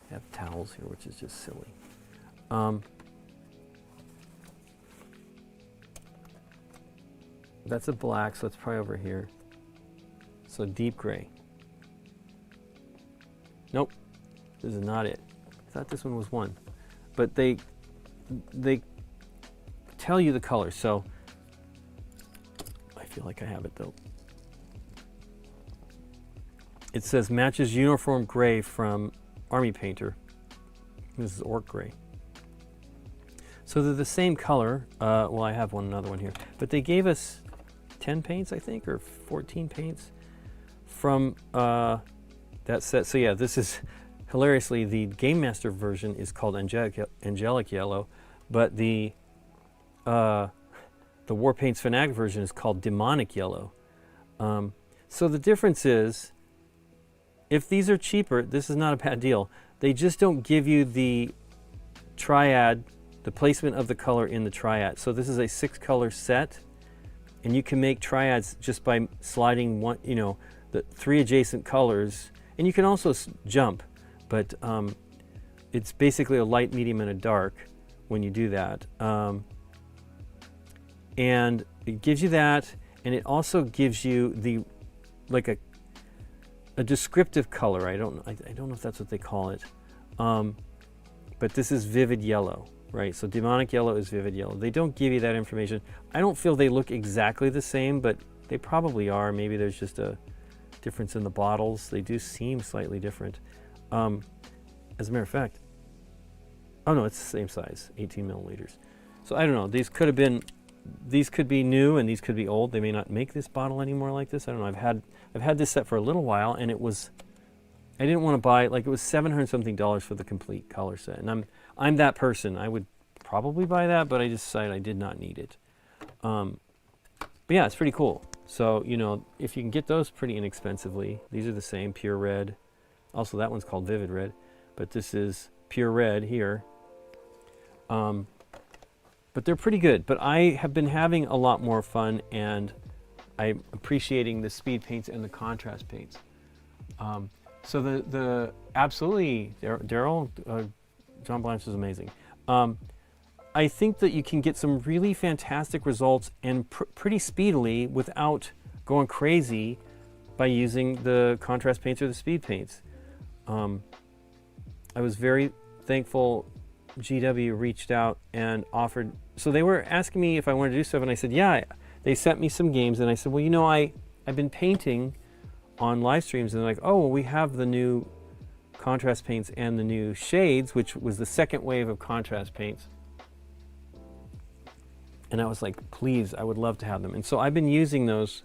I have towels here, which is just silly. That's a black, so it's probably over here. So deep gray. Nope, this is not it. I thought this one was one. But they tell you the color, so I feel like I have it though. It says matches uniform gray from Army Painter. This is Orc Gray. So they're the same color. Well, I have another one here. But they gave us 10 paints, I think, or 14 paints from that set. So yeah, this is hilariously, the Game Master version is called Angelic Yellow, but the War Paints Fanatic version is called Demonic Yellow. So the difference is, if these are cheaper, this is not a bad deal. They just don't give you the triad, the placement of the color in the triad. So this is a 6-color set, and you can make triads just by sliding one, the 3 adjacent colors, and you can also jump, but it's basically a light, medium, and a dark when you do that. And it gives you that, and it also gives you the a descriptive color. I don't know if that's what they call it, but this is vivid yellow, right? So demonic yellow is vivid yellow. They don't give you that information. I don't feel they look exactly the same, but they probably are. Maybe there's just a difference in the bottles. They do seem slightly different. As a matter of fact, oh no, it's the same size, 18 milliliters. So I don't know. These could be new and these could be old. They may not make this bottle anymore like this. I don't know. I've had this set for a little while, and I didn't want to buy it. Like, it was $700 something for the complete color set, and I'm that person. I would probably buy that, but I decided I did not need it. But yeah, it's pretty cool. So if you can get those pretty inexpensively, these are the same, pure red. Also, that one's called vivid red, but this is pure red here. But they're pretty good. But I have been having a lot more fun, and I'm appreciating the speed paints and the contrast paints. So the absolutely, Daryl, John Blanche is amazing. I think that you can get some really fantastic results and pretty speedily without going crazy by using the contrast paints or the speed paints. I was very thankful GW reached out and offered. So they were asking me if I wanted to do stuff, and I said, yeah. They sent me some games, and I said, well, I've been painting on live streams, and they're like, oh, well, we have the new contrast paints and the new shades, which was the second wave of contrast paints. And I was like, please, I would love to have them. And so I've been using those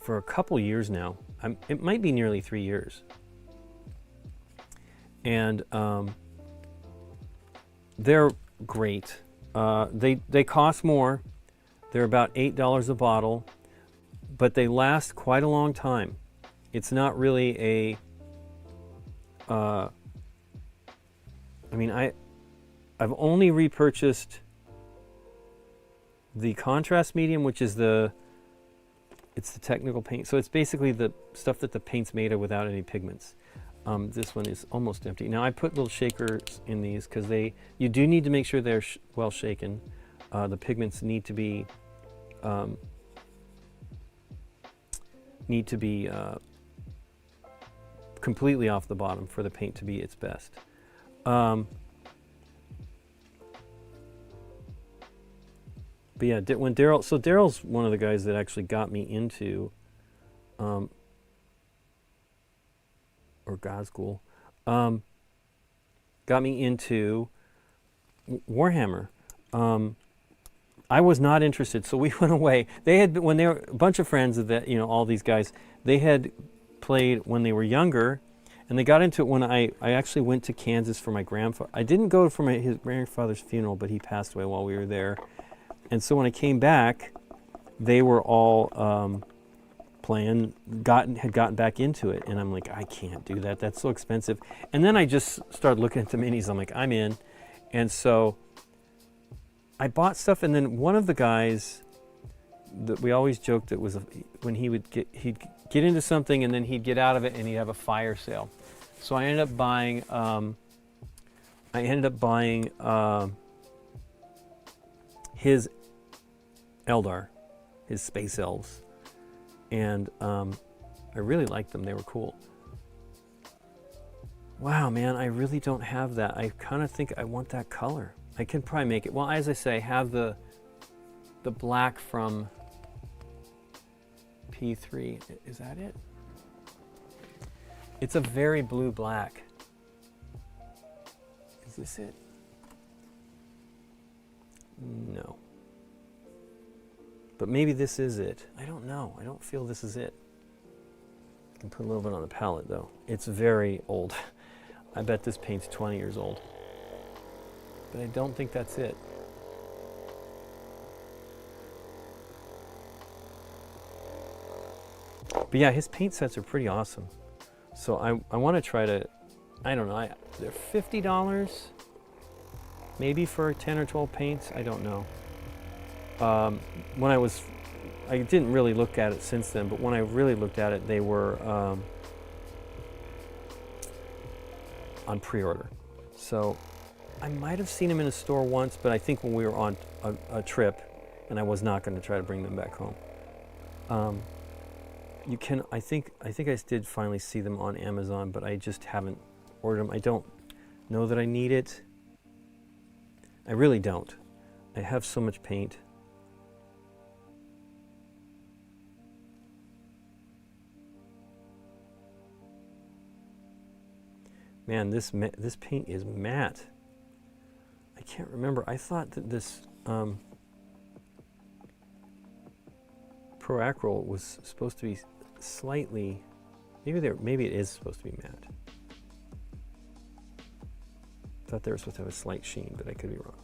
for a couple years now. It might be nearly 3 years. And they're great. They cost more. They're about $8 a bottle, but they last quite a long time. It's not really a, I've only repurchased the contrast medium, which is it's the technical paint. So it's basically the stuff that the paint's made of without any pigments. This one is almost empty. Now I put little shakers in these because you do need to make sure they're well shaken. The pigments need to be completely off the bottom for the paint to be its best. But yeah, when Daryl's one of the guys that actually got me into, or Gazgul, got me into Warhammer. I was not interested, so we went away. When they were a bunch of friends that all these guys, they had played when they were younger, and they got into it when I actually went to Kansas for my grandfather. I didn't go for his grandfather's funeral, but he passed away while we were there. And so when I came back, they were all playing, had gotten back into it, and I'm like, I can't do that. That's so expensive. And then I just started looking at the minis. I'm like, I'm in. And so I bought stuff, and then one of the guys that we always joked that was when he'd get into something and then he'd get out of it and he'd have a fire sale. So I ended up buying his Eldar, his space elves, and I really liked them. They were cool. Wow, man, I really don't have that. I kind of think I want that color. I can probably make it. Well, as I say, I have the black from P3. Is that it? It's a very blue black. Is this it? No. But maybe this is it. I don't know. I don't feel this is it. I can put a little bit on the palette though. It's very old. I bet this paint's 20 years old. But I don't think that's it. But yeah, his paint sets are pretty awesome. So I want to try to, I don't know, they're $50 maybe for 10 or 12 paints. I don't know. I didn't really look at it since then, but when I really looked at it, they were on pre-order. So I might have seen them in a store once, but I think when we were on a trip, and I was not going to try to bring them back home. You can, I think I did finally see them on Amazon, but I just haven't ordered them. I don't know that I need it. I really don't. I have so much paint. Man, this paint is matte. I can't remember. I thought that this Pro Acryl was supposed to be slightly, maybe it is supposed to be matte. I thought they were supposed to have a slight sheen, but I could be wrong.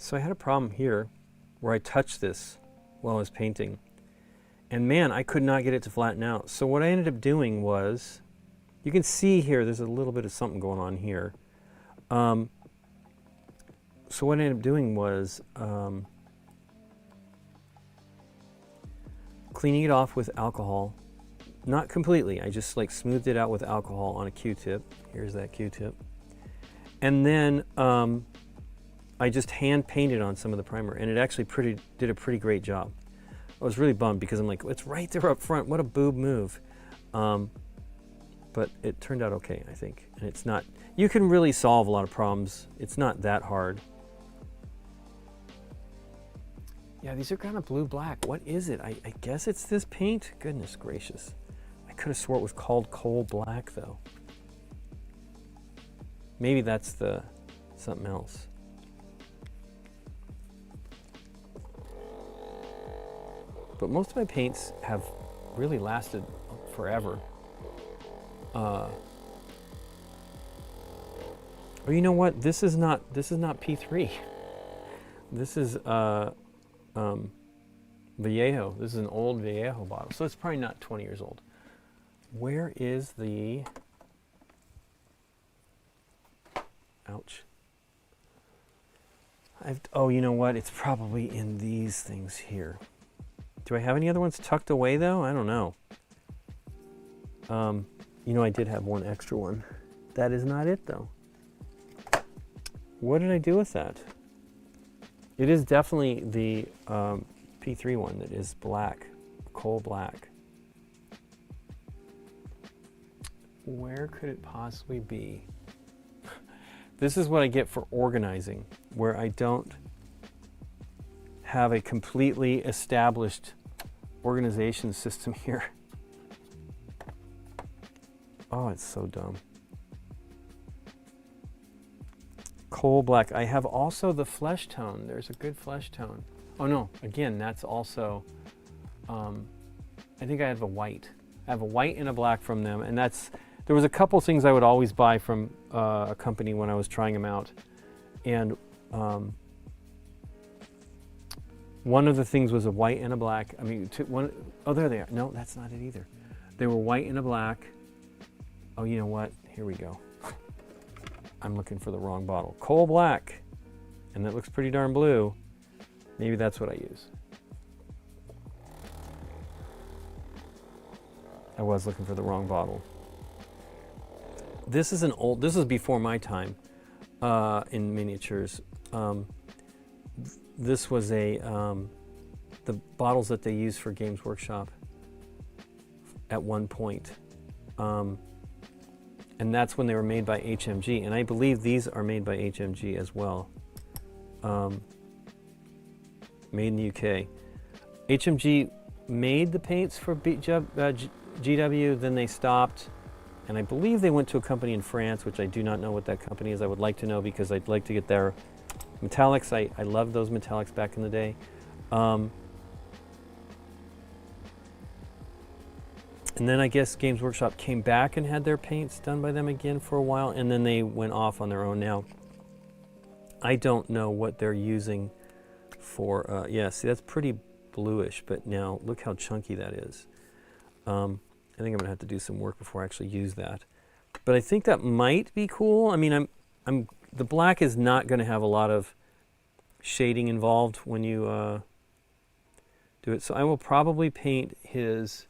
So I had a problem here where I touched this while I was painting, and man, I could not get it to flatten out. So what I ended up doing was, you can see here there's a little bit of something going on here. So what I ended up doing was cleaning it off with alcohol. Not completely, I just like smoothed it out with alcohol on a Q-tip. Here's that Q-tip. And then I just hand painted on some of the primer, and it actually did a pretty great job. I was really bummed because I'm like, it's right there up front. What a boob move. But it turned out okay, I think. And it's not, you can really solve a lot of problems. It's not that hard. Yeah, these are kind of blue-black. What is it? I guess it's this paint. Goodness gracious. I could have swore it was called coal black, though. Maybe that's something else. But most of my paints have really lasted forever. Oh, you know what? This is not P3. This is Vallejo. This is an old Vallejo bottle, so it's probably not 20 years old. Where is the? Ouch. Oh, you know what? It's probably in these things here. Do I have any other ones tucked away though? I don't know. You know, I did have one extra one. That is not it though. What did I do with that? It is definitely the P3 one that is black, coal black. Where could it possibly be? This is what I get for organizing, where I don't have a completely established organization system here. Oh, it's so dumb. Coal black. I have also the flesh tone. There's a good flesh tone. Oh no, again, that's also, I think I have a white. I have a white and a black from them, and there was a couple things I would always buy from a company when I was trying them out. And one of the things was a white and a black. I mean, oh, there they are. No, that's not it either. They were white and a black. Oh, you know what? Here we go. I'm looking for the wrong bottle. Coal black. And that looks pretty darn blue. Maybe that's what I use. I was looking for the wrong bottle. This is this is before my time in miniatures. This was the bottles that they used for Games Workshop at one point. And that's when they were made by HMG. And I believe these are made by HMG as well. Made in the UK. HMG made the paints for GW, then they stopped. And I believe they went to a company in France, which I do not know what that company is. I would like to know because I'd like to get their metallics. I loved those metallics back in the day. And then I guess Games Workshop came back and had their paints done by them again for a while, and then they went off on their own now. I don't know what they're using for, yeah, see that's pretty bluish, but now look how chunky that is. I think I'm gonna have to do some work before I actually use that. But I think that might be cool. I mean, the black is not gonna have a lot of shading involved when you do it. So I will probably paint his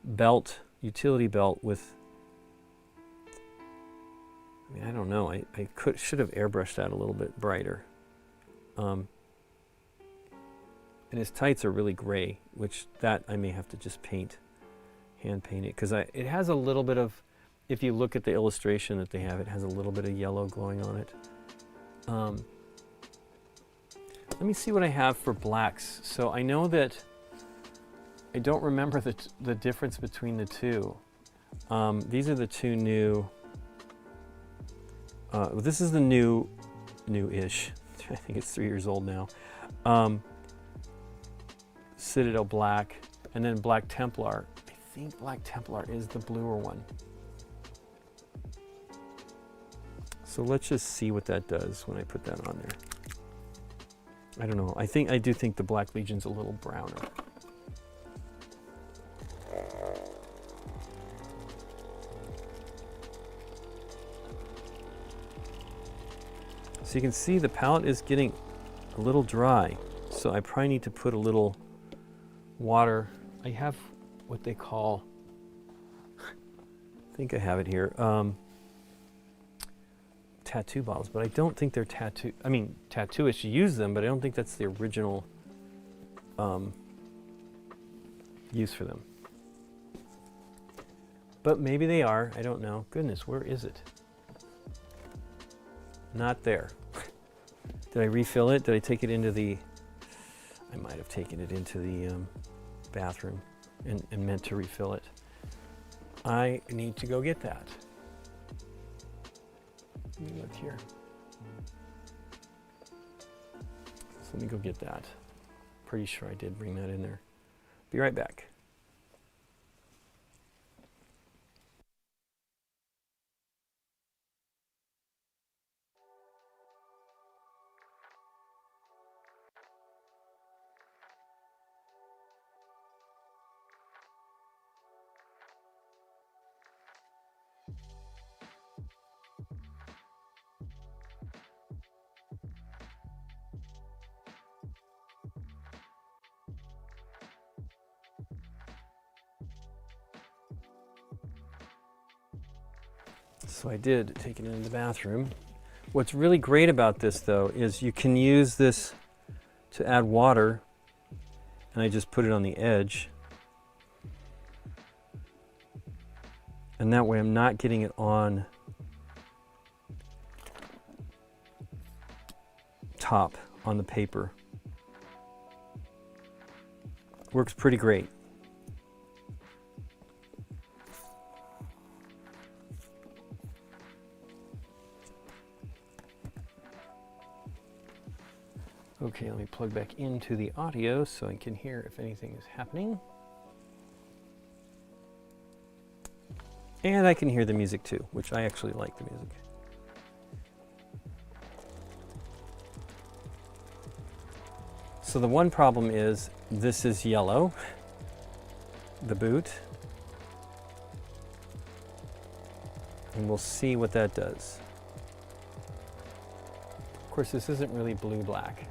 belt, utility belt with, I mean, I don't know, I should have airbrushed that a little bit brighter. And his tights are really gray, which that I may have to just paint, hand paint it, because it has a little bit of, if you look at the illustration that they have, it has a little bit of yellow glowing on it. Let me see what I have for blacks. So I know that I don't remember the difference between the two. These are the two new, this is the new-ish, I think it's 3 years old now. Citadel Black, and then Black Templar. I think Black Templar is the bluer one. So let's just see what that does when I put that on there. I don't know, I do think the Black Legion's a little browner. So you can see the palette is getting a little dry. So I probably need to put a little water. I have what they call, I think I have it here, tattoo bottles, but I don't think they're tattoo, I mean, tattooists use them, but I don't think that's the original use for them. But maybe they are, I don't know. Goodness, where is it? Not there. Did I refill it? Did I take it into the, I might have taken it into the bathroom and meant to refill it. I need to go get that. Let me look here. So let me go get that. Pretty sure I did bring that in there. Be right back. So I did take it into the bathroom. What's really great about this though is you can use this to add water, and I just put it on the edge. And that way I'm not getting it on top on the paper. Works pretty great. Okay, let me plug back into the audio so I can hear if anything is happening. And I can hear the music too, which I actually like the music. So the one problem is this is yellow, the boot. And we'll see what that does. Of course, this isn't really blue-black.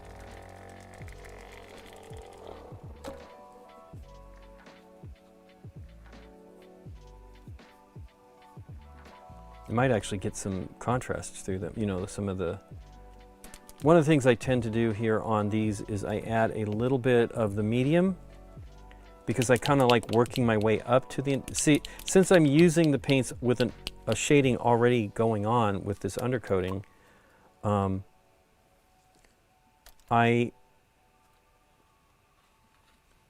You might actually get some contrast through them, you know, some of the... One of the things I tend to do here on these is I add a little bit of the medium because I kind of like working my way up to the... See, since I'm using the paints with a shading already going on with this undercoating, I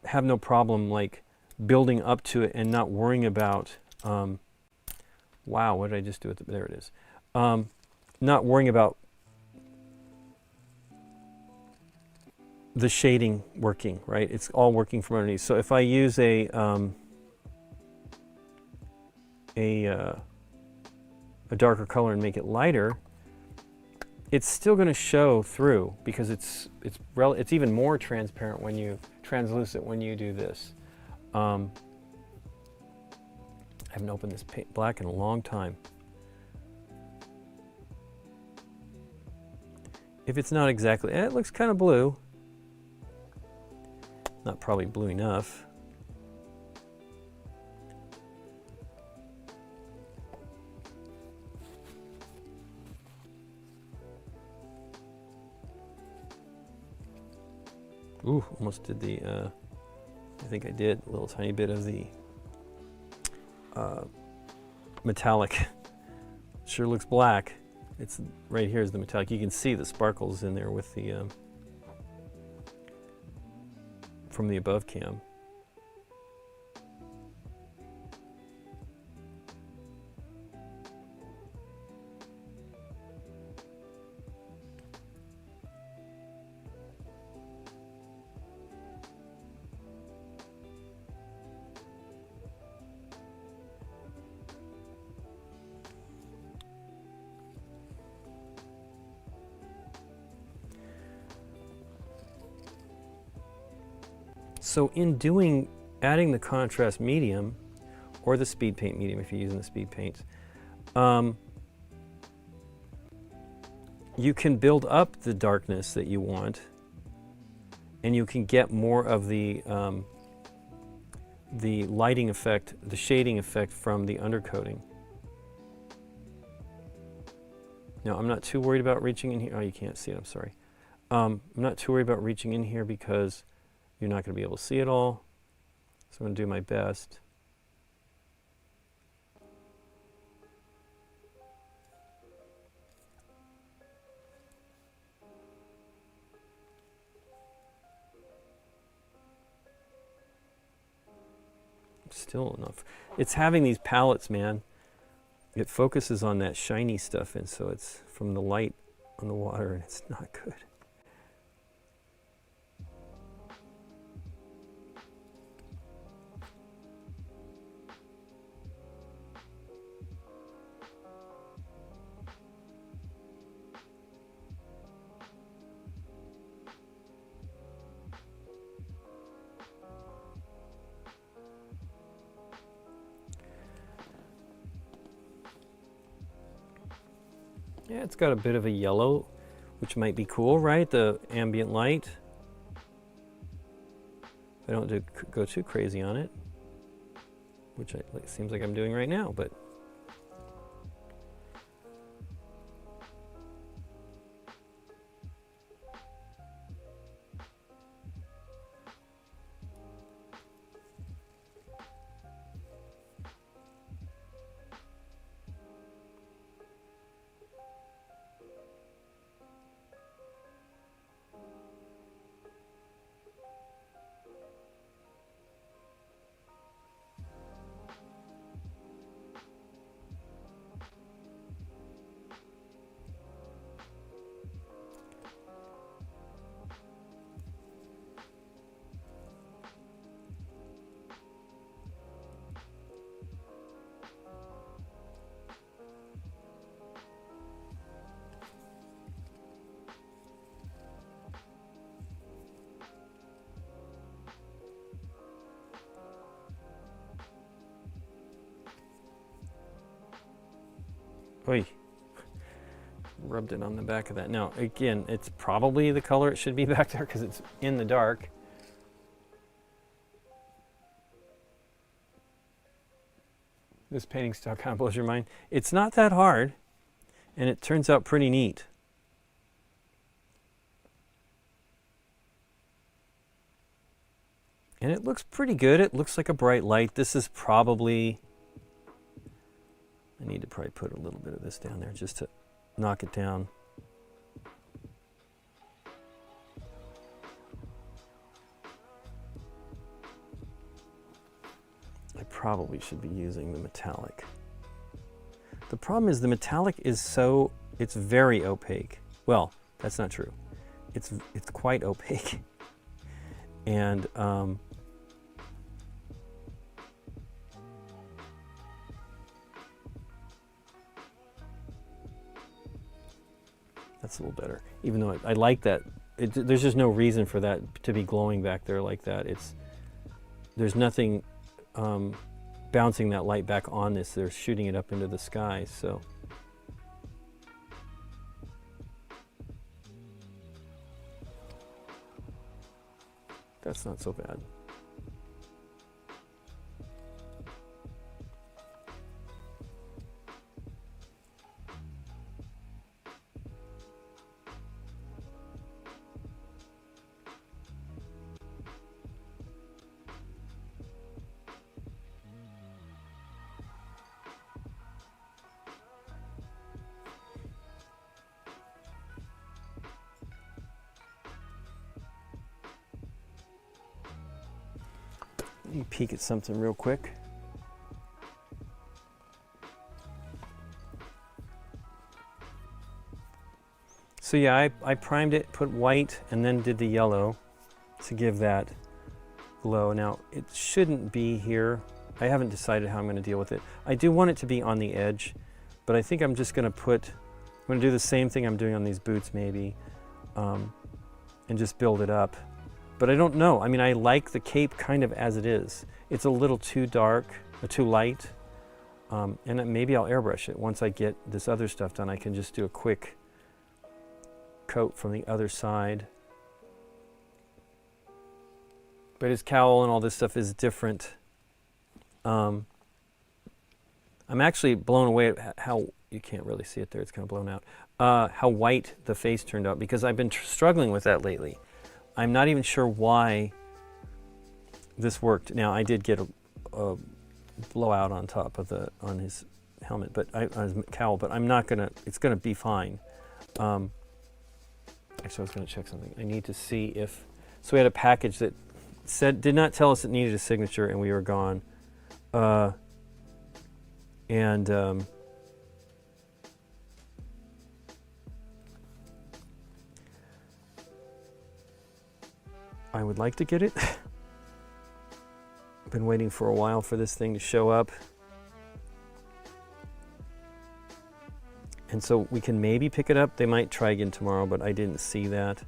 have no problem like building up to it and not worrying about, wow, what did I just do with it? There it is. Not worrying about the shading working, right? It's all working from underneath. So if I use a darker color and make it lighter, it's still going to show through because it's even more transparent when you translucent when you do this. I haven't opened this paint black in a long time. If it's not exactly, it looks kind of blue. Not probably blue enough. Ooh, almost did the, I think I did a little tiny bit of the metallic. Sure looks black. It's right here is the metallic. You can see the sparkles in there with the, from the above cam. So in adding the contrast medium, or the speed paint medium if you're using the speed paints, you can build up the darkness that you want, and you can get more of the lighting effect, the shading effect from the undercoating. Now I'm not too worried about reaching in here. Oh, you can't see it, I'm sorry. I'm not too worried about reaching in here because you're not going to be able to see it all. So I'm going to do my best. Still enough. It's having these palettes, man. It focuses on that shiny stuff, and so it's from the light on the water, and it's not good. Yeah, it's got a bit of a yellow, which might be cool, right? The ambient light. I don't go too crazy on it, which it seems like I'm doing right now, but oy, rubbed it on the back of that. Now, again, it's probably the color it should be back there because it's in the dark. This painting style kind of blows your mind. It's not that hard, and it turns out pretty neat. And it looks pretty good. It looks like a bright light. This is probably I need to probably put a little bit of this down there just to knock it down. I probably should be using the metallic. The problem is the metallic is so, it's very opaque. Well, that's not true. It's quite opaque. And that's a little better. Even though I like that, there's just no reason for that to be glowing back there like that. There's nothing bouncing that light back on this. They're shooting it up into the sky, so. That's not so bad. Let me peek at something real quick. So yeah, I primed it, put white, and then did the yellow to give that glow. Now, it shouldn't be here. I haven't decided how I'm going to deal with it. I do want it to be on the edge, but I think I'm just going to I'm going to do the same thing I'm doing on these boots maybe, and just build it up. But I don't know. I mean, I like the cape kind of as it is. It's a little too dark, or too light, and maybe I'll airbrush it. Once I get this other stuff done, I can just do a quick coat from the other side. But his cowl and all this stuff is different. I'm actually blown away at how, you can't really see it there, it's kind of blown out, how white the face turned out, because I've been struggling with that lately. I'm not even sure why this worked. Now, I did get a blowout on top of on his helmet, but on his cowl, but I'm not gonna, it's gonna be fine. Actually, I was gonna check something. I need to see if, so we had a package that did not tell us it needed a signature, and we were gone. I would like to get it. I've been waiting for a while for this thing to show up. And so we can maybe pick it up. They might try again tomorrow, but I didn't see that.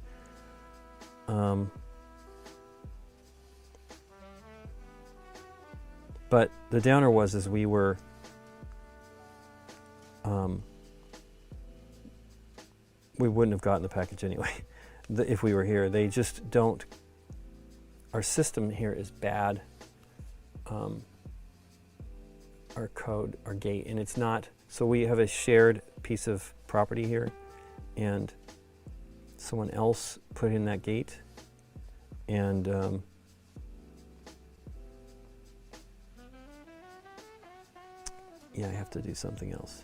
But the downer was, is we were, we wouldn't have gotten the package anyway if we were here. They just don't. Our system here is bad. Our code, our gate, and it's not. So we have a shared piece of property here, and someone else put in that gate, and yeah, I have to do something else.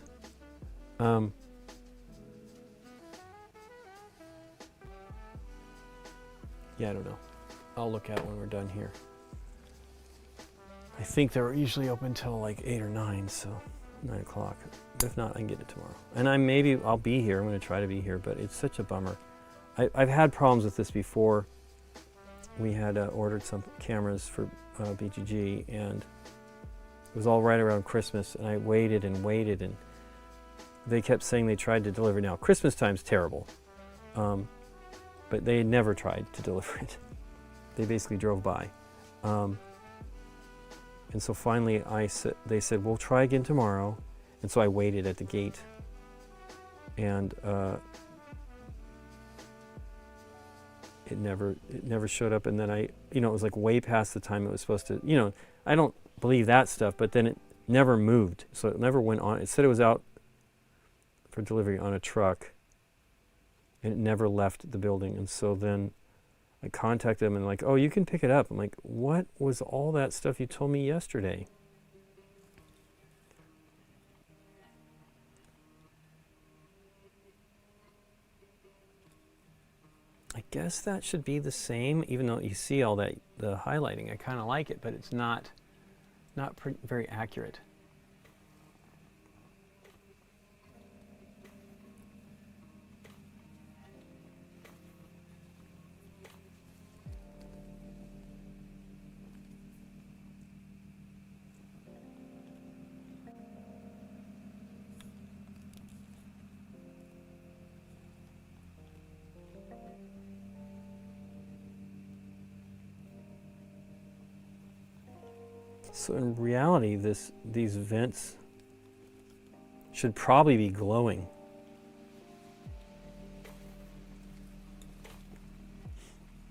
Yeah, I don't know. I'll look at it when we're done here. I think they're usually open until like 8 or 9, so 9 o'clock. If not, I can get it tomorrow. And I'll be here. I'm going to try to be here, but it's such a bummer. I've had problems with this before. We had ordered some cameras for BGG, and it was all right around Christmas, and I waited and waited, and they kept saying they tried to deliver. Now, Christmas time's terrible, but they had never tried to deliver it. They basically drove by. And so finally they said, we'll try again tomorrow. And so I waited at the gate, and it never showed up. And then it was like way past the time it was supposed to, I don't believe that stuff, but then it never moved. So it never went on. It said it was out for delivery on a truck, and it never left the building. And so then I contacted them and like, oh, you can pick it up. I'm like, what was all that stuff you told me yesterday? guess that should be the same, even though you see all that, the highlighting. I kind of like it, but it's not very accurate. So in reality, these vents should probably be glowing.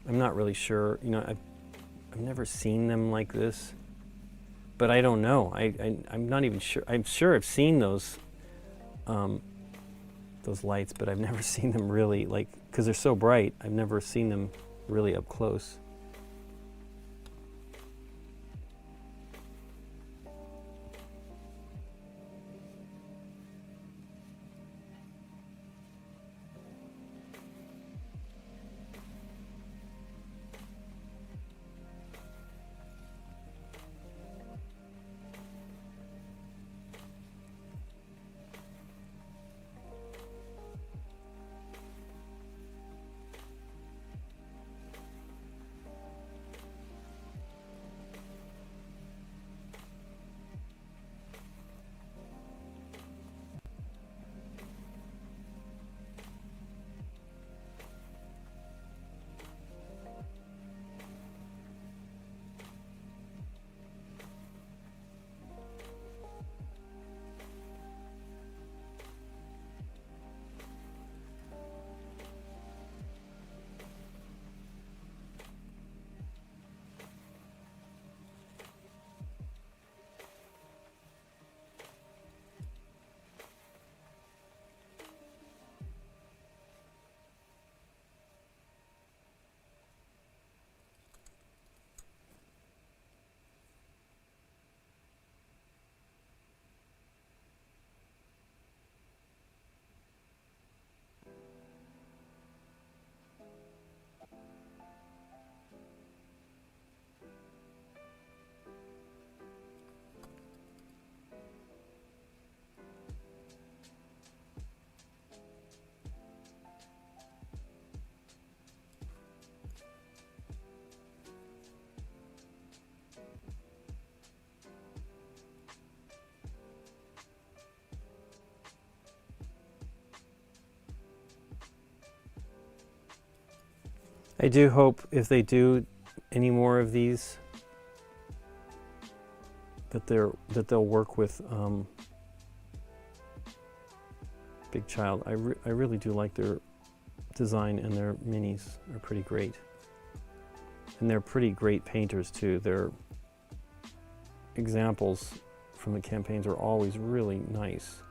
I'm not really sure. You know, I've never seen them like this, but I don't know. I'm not even sure. I'm sure I've seen those lights, but I've never seen them really, like, because they're so bright. I've never seen them really up close. I do hope if they do any more of these that they'll work with Big Child. I really do like their design, and their minis are pretty great. And they're pretty great painters too. Their examples from the campaigns are always really nice.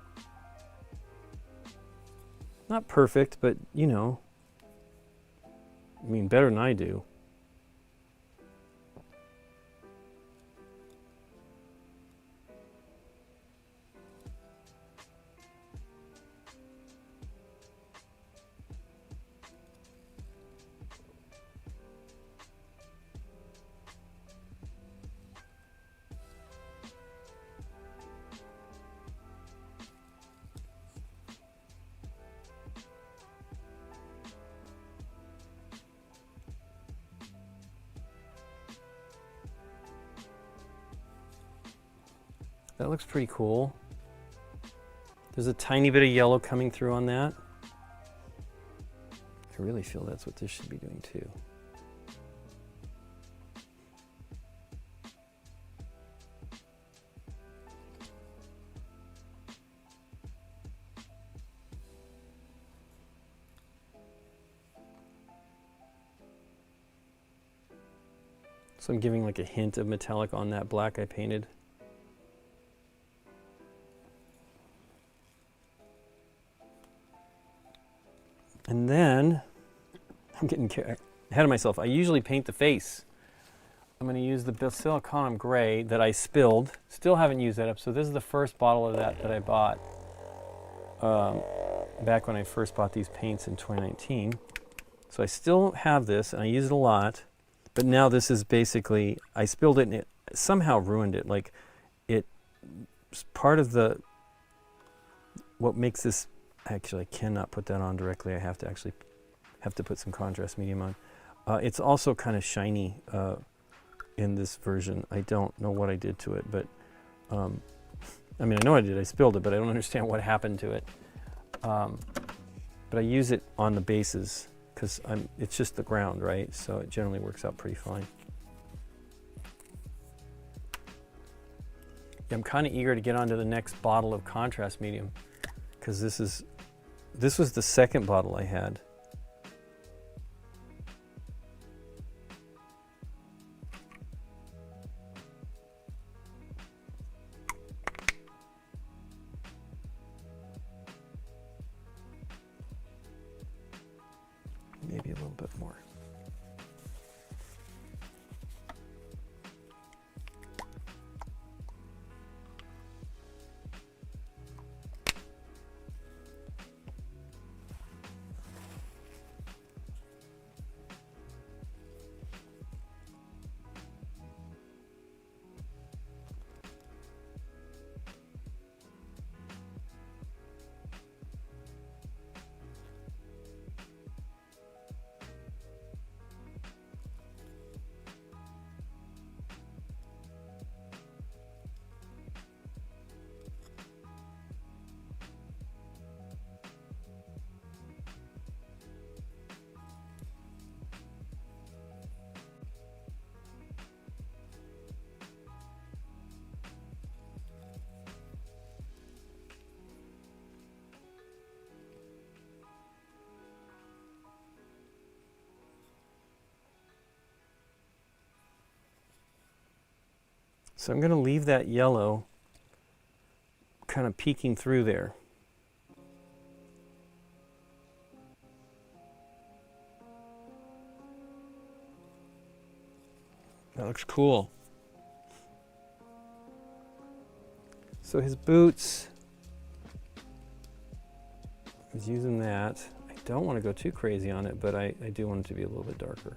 Not perfect, but you know, I mean, better than I do. That looks pretty cool. There's a tiny bit of yellow coming through on that. I really feel that's what this should be doing too. So I'm giving like a hint of metallic on that black I painted. And then, I'm getting ahead of myself. I usually paint the face. I'm going to use the Basilicanum Gray that I spilled. Still haven't used that up. So this is the first bottle of that I bought back when I first bought these paints in 2019. So I still have this, and I use it a lot, but now this is basically, I spilled it and it somehow ruined it. Like, it's part of the, what makes this, actually I cannot put that on directly. I have to actually, have to put some contrast medium on. It's also kind of shiny in this version. I don't know what I did to it, but, I mean, I know I did, I spilled it, but I don't understand what happened to it. But I use it on the bases because it's just the ground, right? So it generally works out pretty fine. Yeah, I'm kind of eager to get on to the next bottle of contrast medium because this was the second bottle I had. Maybe a little bit more. So I'm going to leave that yellow kind of peeking through there. That looks cool. So his boots, he's using that. I don't want to go too crazy on it, but I do want it to be a little bit darker.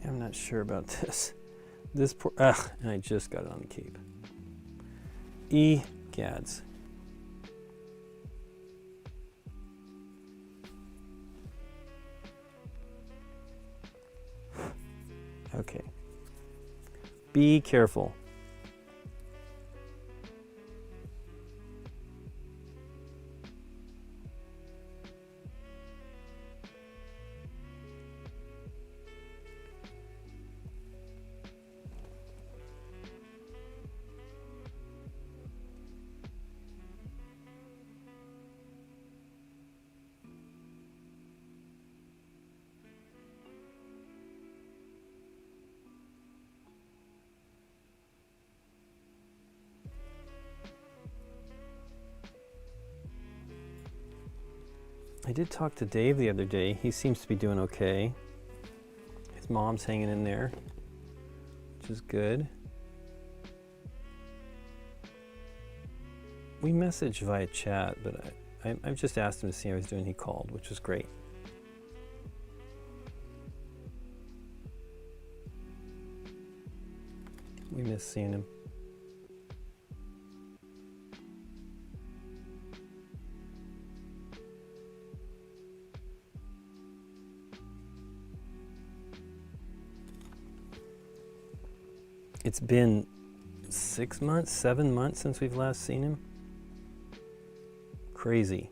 I'm not sure about this. And I just got it on the cape. Egads. Okay. Be careful. I did talk to Dave the other day. He seems to be doing okay. His mom's hanging in there, which is good. We messaged via chat, but I've just asked him to see how he's doing. He called, which was great. We miss seeing him. It's been 6 months, 7 months since we've last seen him. Crazy.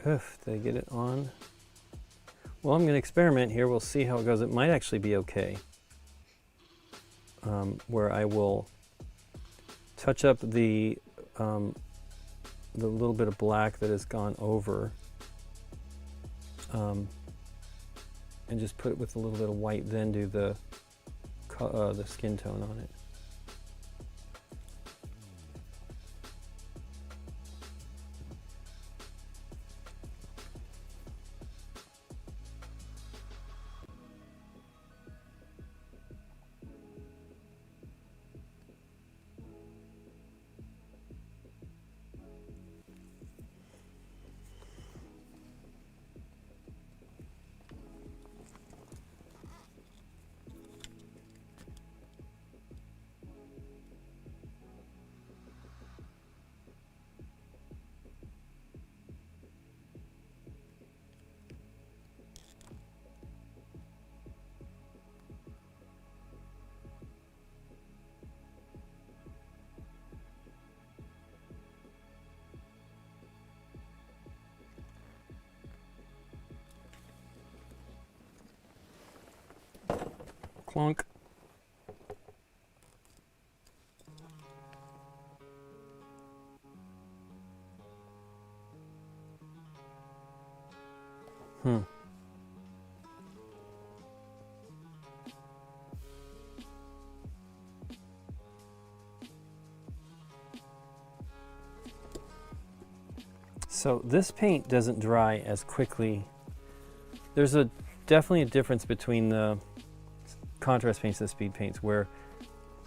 Did I get it on? Well, I'm going to experiment here. We'll see how it goes. It might actually be okay. Where I will touch up the little bit of black that has gone over, and just put it with a little bit of white. Then do the skin tone on it. Clunk. So this paint doesn't dry as quickly. There's definitely a difference between the contrast paints and speed paints, where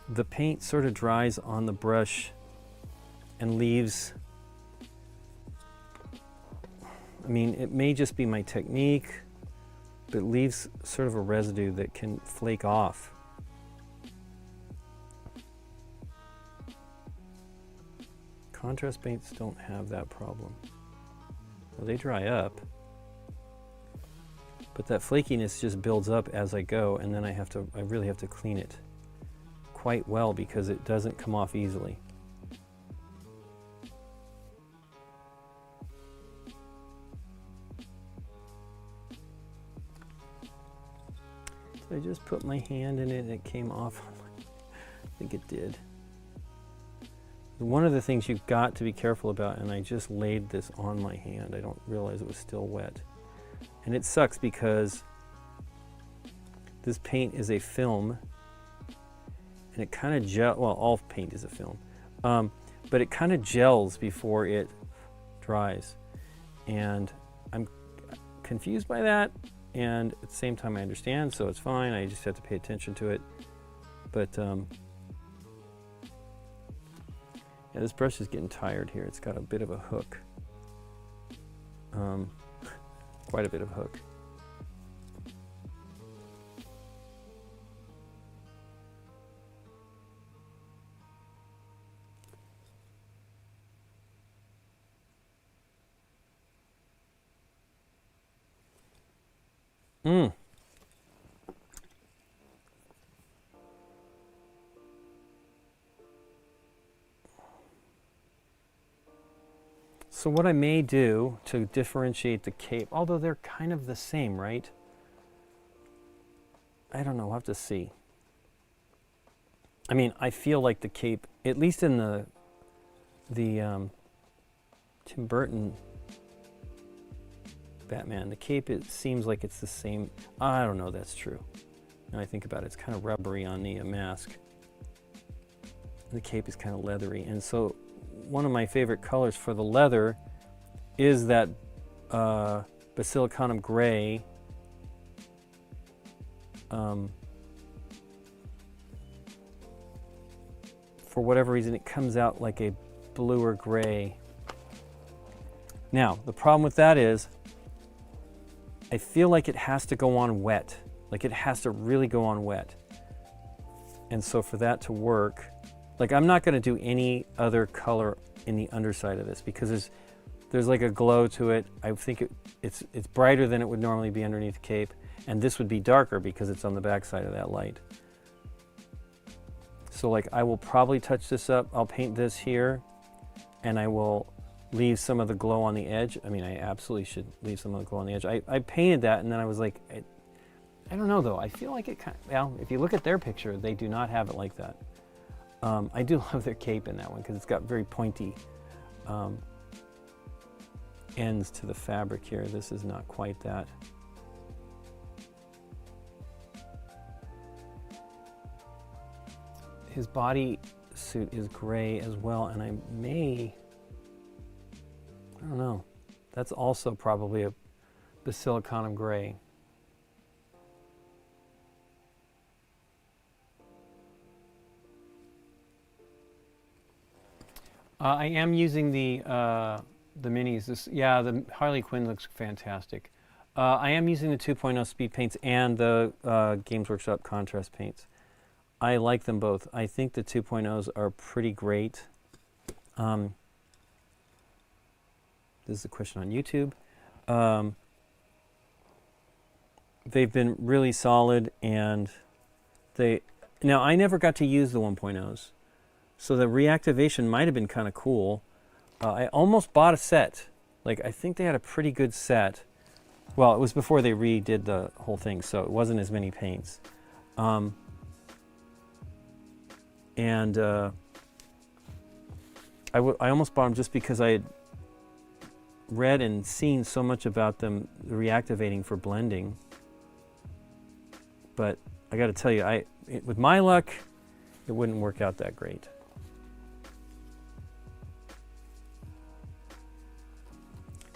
the paint sort of dries on the brush and leaves, I mean, it may just be my technique, but it leaves sort of a residue that can flake off. Contrast paints don't have that problem. Well, they dry up. But that flakiness just builds up as I go, and then I really have to clean it quite well because it doesn't come off easily. Did I just put my hand in it and it came off? I think it did. One of the things you've got to be careful about, and I just laid this on my hand, I don't realize it was still wet. And it sucks because this paint is a film, and it kind of well, all paint is a film, but it kind of gels before it dries. And I'm confused by that, and at the same time I understand, so it's fine, I just have to pay attention to it. But yeah, this brush is getting tired here. It's got a bit of a hook. Quite a bit of a hook. So what I may do to differentiate the cape, although they're kind of the same, right? I don't know, we'll have to see. I mean, I feel like the cape, at least in the Tim Burton Batman, the cape, it seems like it's the same. I don't know, that's true. Now I think about it, it's kind of rubbery on the mask. The cape is kind of leathery, and so one of my favorite colors for the leather is that basilicanum gray. For whatever reason, it comes out like a bluer gray. Now, the problem with that is I feel like it has to go on wet. Like it has to really go on wet. And so for that to work, like I'm not going to do any other color in the underside of this because there's like a glow to it. I think it's brighter than it would normally be underneath the cape, and this would be darker because it's on the back side of that light. So like I will probably touch this up. I'll paint this here, and I will leave some of the glow on the edge. I mean, I absolutely should leave some of the glow on the edge. I painted that, and then I was like, I don't know though. I feel like it kind of, well, if you look at their picture, they do not have it like that. I do love their cape in that one because it's got very pointy ends to the fabric here. This is not quite that. His body suit is gray as well, and I don't know, that's also probably a basilicanum gray. I am using the minis. The Harley Quinn looks fantastic. I am using the 2.0 speed paints and the Games Workshop contrast paints. I like them both. I think the 2.0s are pretty great. This is a question on YouTube. They've been really solid, and now I never got to use the 1.0s. So the reactivation might have been kind of cool. I almost bought a set. Like, I think they had a pretty good set. Well, it was before they redid the whole thing, so it wasn't as many paints. I almost bought them just because I had read and seen so much about them reactivating for blending. But I got to tell you, with my luck, it wouldn't work out that great.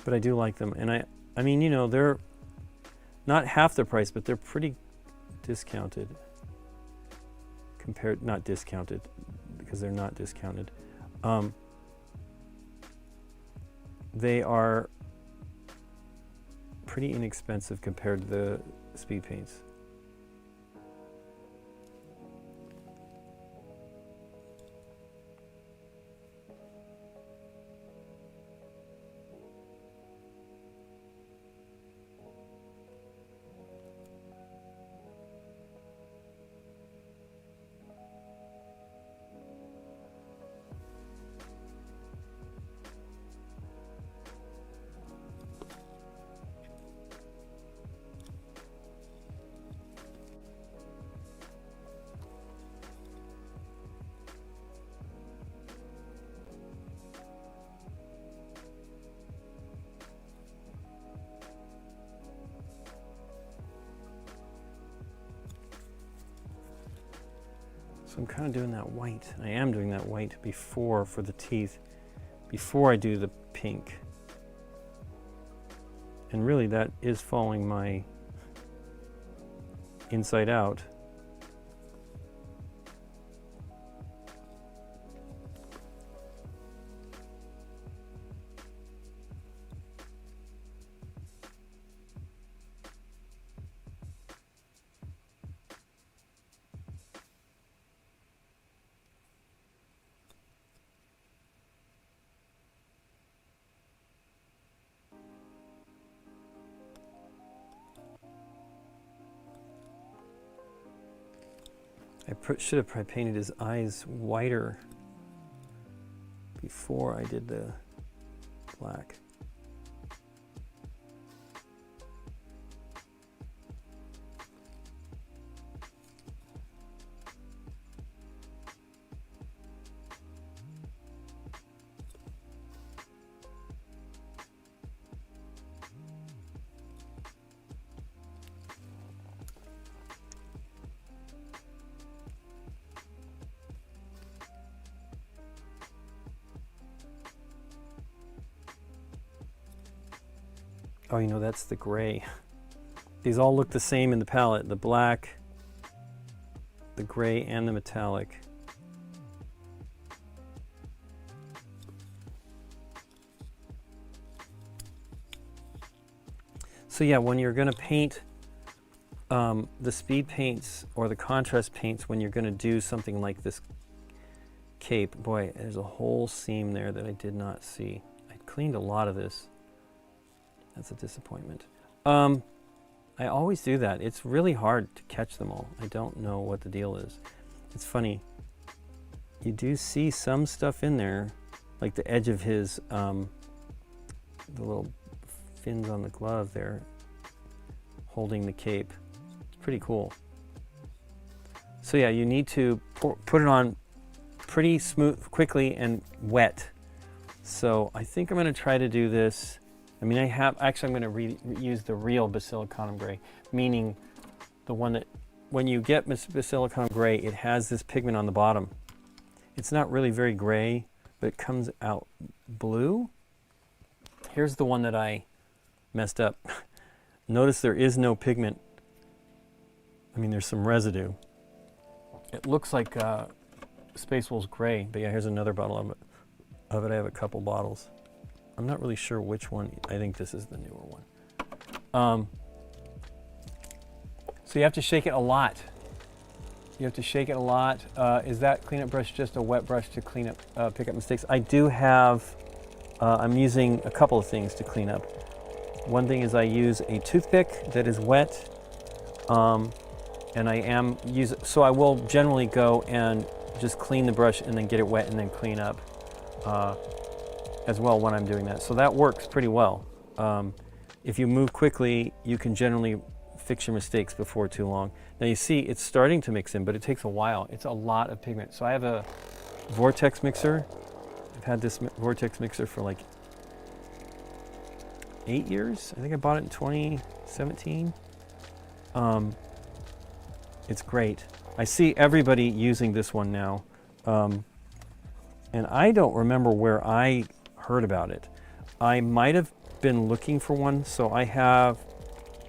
But I do like them, and I mean, you know, they're not half the price, but they're pretty discounted compared, not discounted because they're not discounted. They are pretty inexpensive compared to the speed paints. I'm kind of doing that white. I am doing that white before for the teeth, before I do the pink. And really that is following my inside out. Should have probably painted his eyes whiter before I did the black. Oh, you know, that's the gray. These all look the same in the palette. The black, the gray, and the metallic. So yeah, when you're going to paint the speed paints or the contrast paints, when you're going to do something like this cape, boy, there's a whole seam there that I did not see. I cleaned a lot of this. That's a disappointment. I always do that. It's really hard to catch them all. I don't know what the deal is. It's funny. You do see some stuff in there, like the edge of his, the little fins on the glove there, holding the cape. It's pretty cool. So yeah, you need to put it on pretty smooth, quickly, and wet. So I think I'm going to try to do this. I mean, actually I'm going to use the real Basilicanum Gray, meaning the one that, when you get Basilicanum Gray, it has this pigment on the bottom. It's not really very gray, but it comes out blue. Here's the one that I messed up. Notice there is no pigment. I mean, there's some residue. It looks like Space Wolf's Gray, but yeah, here's another bottle of it. I have a couple bottles. I'm not really sure which one. I think this is the newer one. So you have to shake it a lot. You have to shake it a lot. Is that cleanup brush just a wet brush to clean up, pick up mistakes? I do have, I'm using a couple of things to clean up. One thing is I use a toothpick that is wet, and so I will generally go and just clean the brush and then get it wet and then clean up as well when I'm doing that. So that works pretty well. If you move quickly, you can generally fix your mistakes before too long. Now you see it's starting to mix in, but it takes a while. It's a lot of pigment. So I have a vortex mixer. I've had this vortex mixer for like 8 years. I think I bought it in 2017. It's great. I see everybody using this one now. And I don't remember where I heard about it. I might have been looking for one. So I have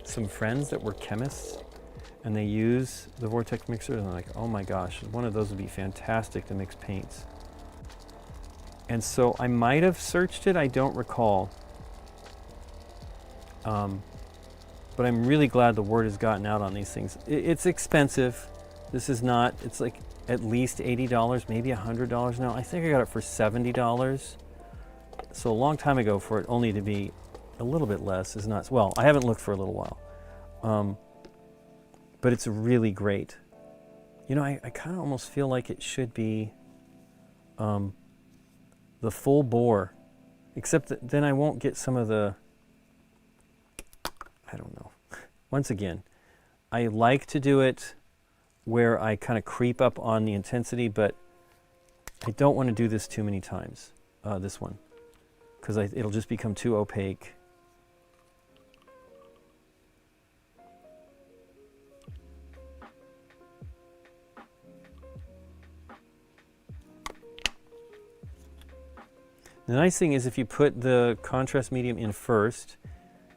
some friends that were chemists and they use the vortex mixer and they're like, oh my gosh, one of those would be fantastic to mix paints. And so I might have searched it, I don't recall. But I'm really glad the word has gotten out on these things. It's expensive. This is not, it's like at least $80, maybe $100 now. I think I got it for $70. So a long time ago for it only to be a little bit less is not, well, I haven't looked for a little while. But it's really great. You know, I kind of almost feel like it should be the full bore, except that then I won't get some of the, I don't know. Once again, I like to do it where I kind of creep up on the intensity, but I don't want to do this too many times, this one, because it'll just become too opaque. The nice thing is if you put the contrast medium in first,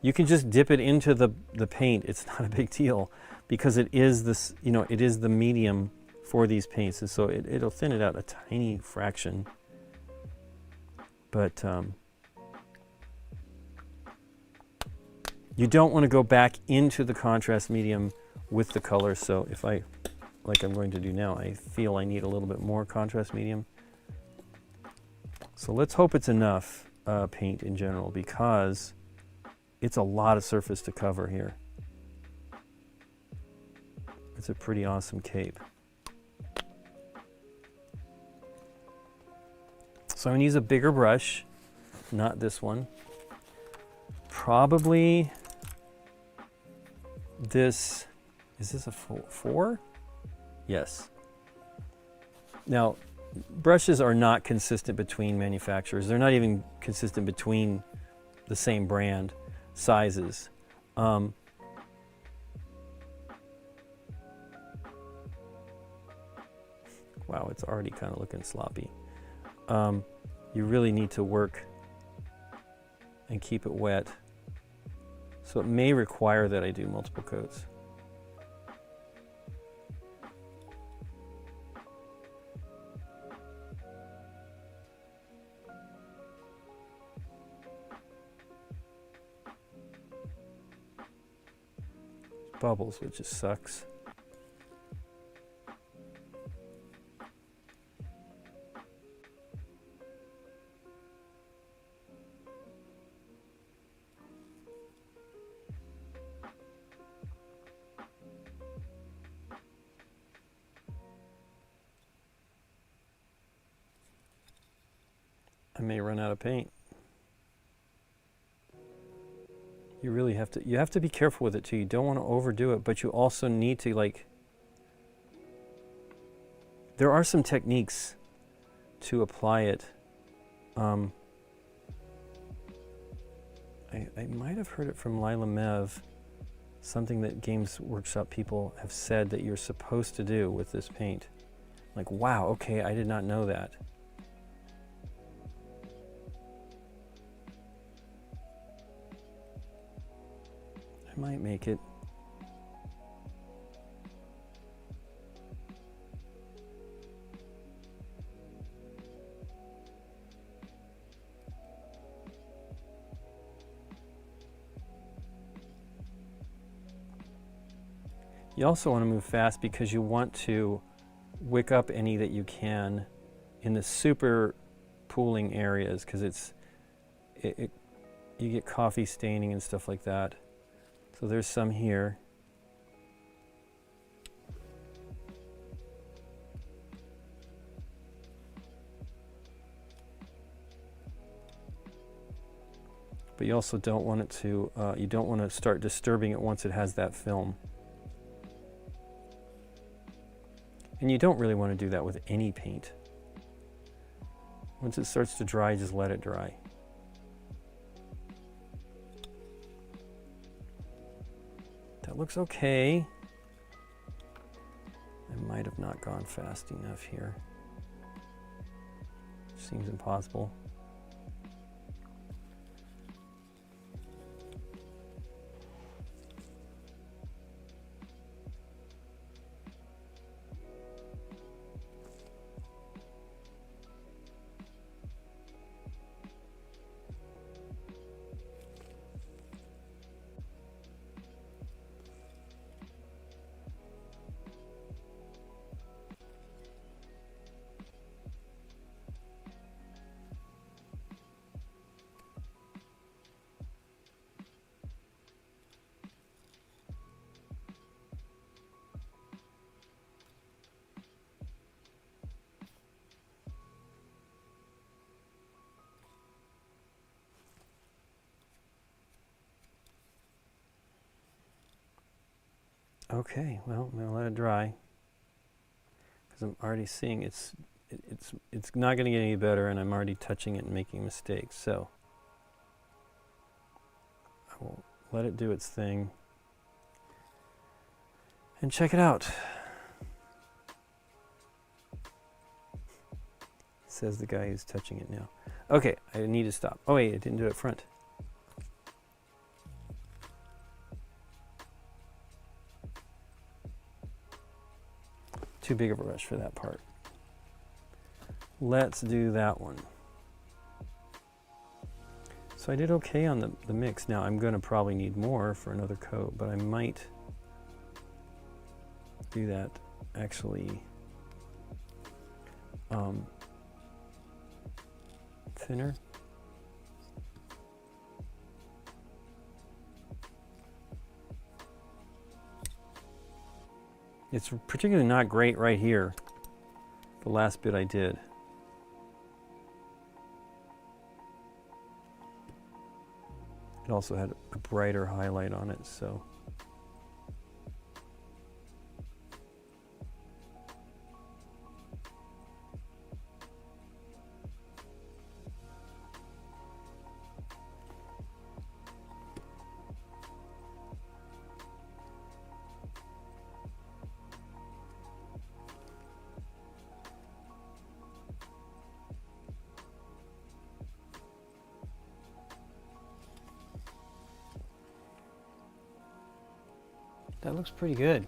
you can just dip it into the paint. It's not a big deal because it is this, you know, it is the medium for these paints, and so it'll thin it out a tiny fraction. But you don't want to go back into the contrast medium with the color. So if I, like I'm going to do now, I feel I need a little bit more contrast medium. So let's hope it's enough paint in general, because it's a lot of surface to cover here. It's a pretty awesome cape. So I'm going to use a bigger brush, not this one. Probably this, is this a 4? Yes. Now, brushes are not consistent between manufacturers. They're not even consistent between the same brand sizes. Wow, it's already kind of looking sloppy. You really need to work and keep it wet. So it may require that I do multiple coats. Bubbles, which just sucks. I may run out of paint. You really have to be careful with it too. You don't want to overdo it, but you also need to, like, there are some techniques to apply it. I might have heard it from Lila Mev, something that Games Workshop people have said that you're supposed to do with this paint. Like, wow, okay, I did not know that. I might make it. You also want to move fast because you want to wick up any that you can in the super pooling areas, because you get coffee staining and stuff like that. So there's some here. But you also don't want it to, you don't want to start disturbing it once it has that film. And you don't really want to do that with any paint. Once it starts to dry, just let it dry. That looks okay. I might have not gone fast enough here. Seems impossible. Okay, well, I'm gonna let it dry because I'm already seeing it's not gonna get any better, and I'm already touching it and making mistakes. So I will let it do its thing and check it out. Says the guy who's touching it now. Okay, I need to stop. Oh wait, I didn't do it front. Too big of a brush for that part. Let's do that one. So I did okay on the mix. Now I'm going to probably need more for another coat, but I might do that actually thinner. It's particularly not great right here, the last bit I did. It also had a brighter highlight on it, so. That looks pretty good.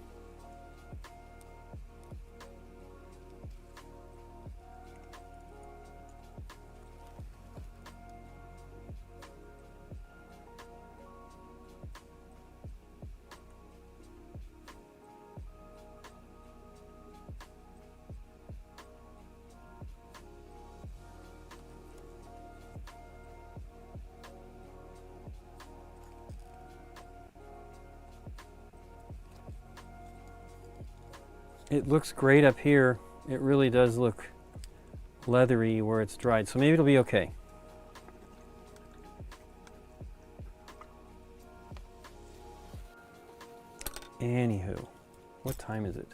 It looks great up here. It really does look leathery where it's dried, so maybe it'll be okay. Anywho, what time is it?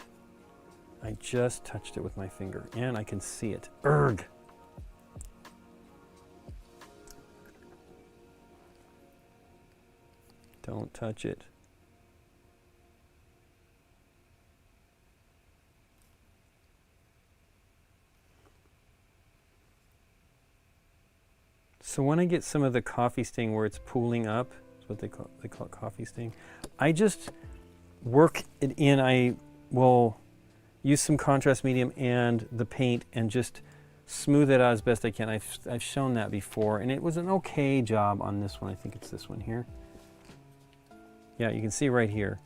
I just touched it with my finger and I can see it. Urgh! Don't touch it. So when I get some of the coffee stain where it's pooling up, that's what they call it coffee stain, I just work it in. I will use some contrast medium and the paint and just smooth it out as best I can. I've shown that before, and it was an okay job on this one. I think it's this one here. Yeah, you can see right here.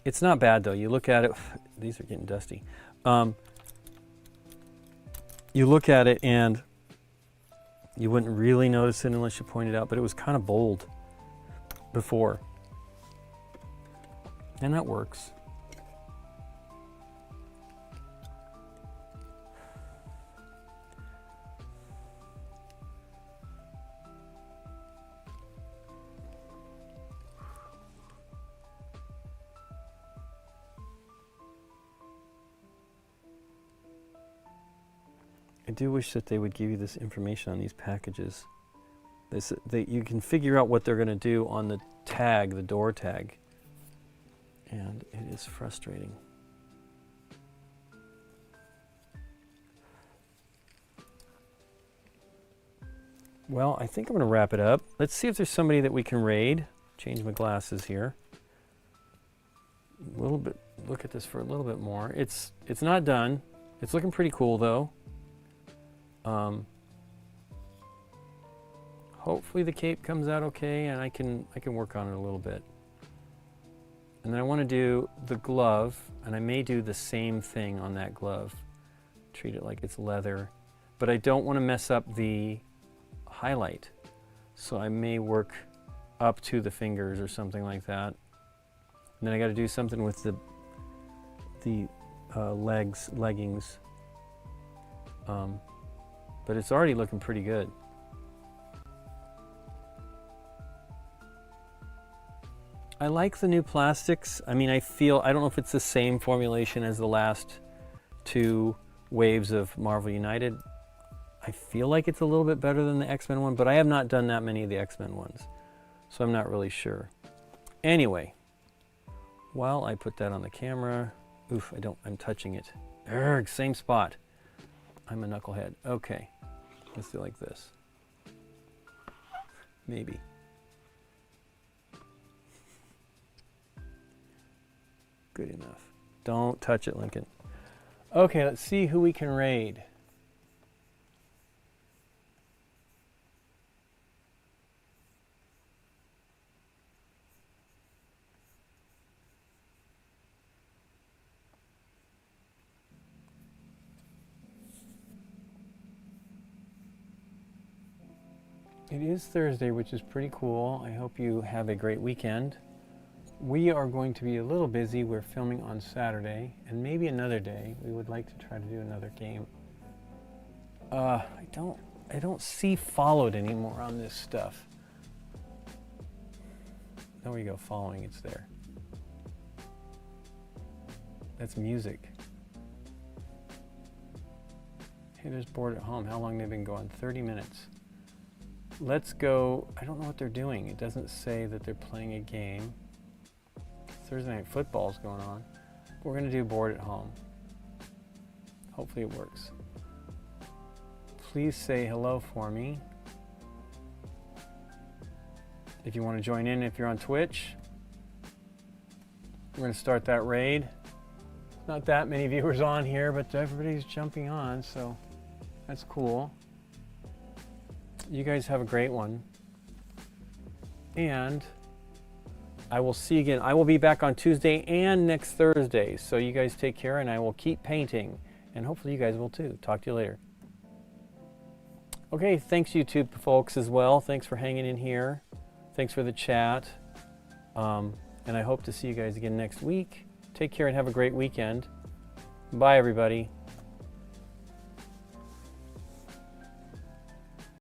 It's not bad though. You look at it, these are getting dusty. You look at it and you wouldn't really notice it unless you point it out, but it was kind of bold before. And that works. I do wish that they would give you this information on these packages. You can figure out what they're going to do on the tag, the door tag. And it is frustrating. Well, I think I'm going to wrap it up. Let's see if there's somebody that we can raid. Change my glasses here. A little bit, look at this for a little bit more. It's not done. It's looking pretty cool though. Hopefully the cape comes out okay and I can work on it a little bit. And then I want to do the glove, and I may do the same thing on that glove. Treat it like it's leather, but I don't want to mess up the highlight. So I may work up to the fingers or something like that. And then I got to do something with the leggings. But it's already looking pretty good. I like the new plastics. I mean, I don't know if it's the same formulation as the last two waves of Marvel United. I feel like it's a little bit better than the X-Men one, but I have not done that many of the X-Men ones, so I'm not really sure. Anyway, while I put that on the camera, I'm touching it. Urgh, same spot. I'm a knucklehead. Okay. Let's do it like this. Maybe. Good enough. Don't touch it, Lincoln. Okay, let's see who we can raid. It is Thursday, which is pretty cool. I hope you have a great weekend. We are going to be a little busy. We're filming on Saturday, and maybe another day. We would like to try to do another game. I don't see followed anymore on this stuff. There we go, following, it's there. That's music. Hey, there's Bored at Home. How long they've been going? 30 minutes. Let's go. I don't know what they're doing. It doesn't say that they're playing a game. Thursday Night Football's going on. We're going to do Bored at Home. Hopefully it works. Please say hello for me. If you want to join in, if you're on Twitch, we're going to start that raid. Not that many viewers on here, but everybody's jumping on, so that's cool. You guys have a great one. And I will see you again. I will be back on Tuesday and next Thursday. So you guys take care, and I will keep painting. And hopefully you guys will too. Talk to you later. Okay, thanks YouTube folks as well. Thanks for hanging in here. Thanks for the chat. And I hope to see you guys again next week. Take care and have a great weekend. Bye, everybody.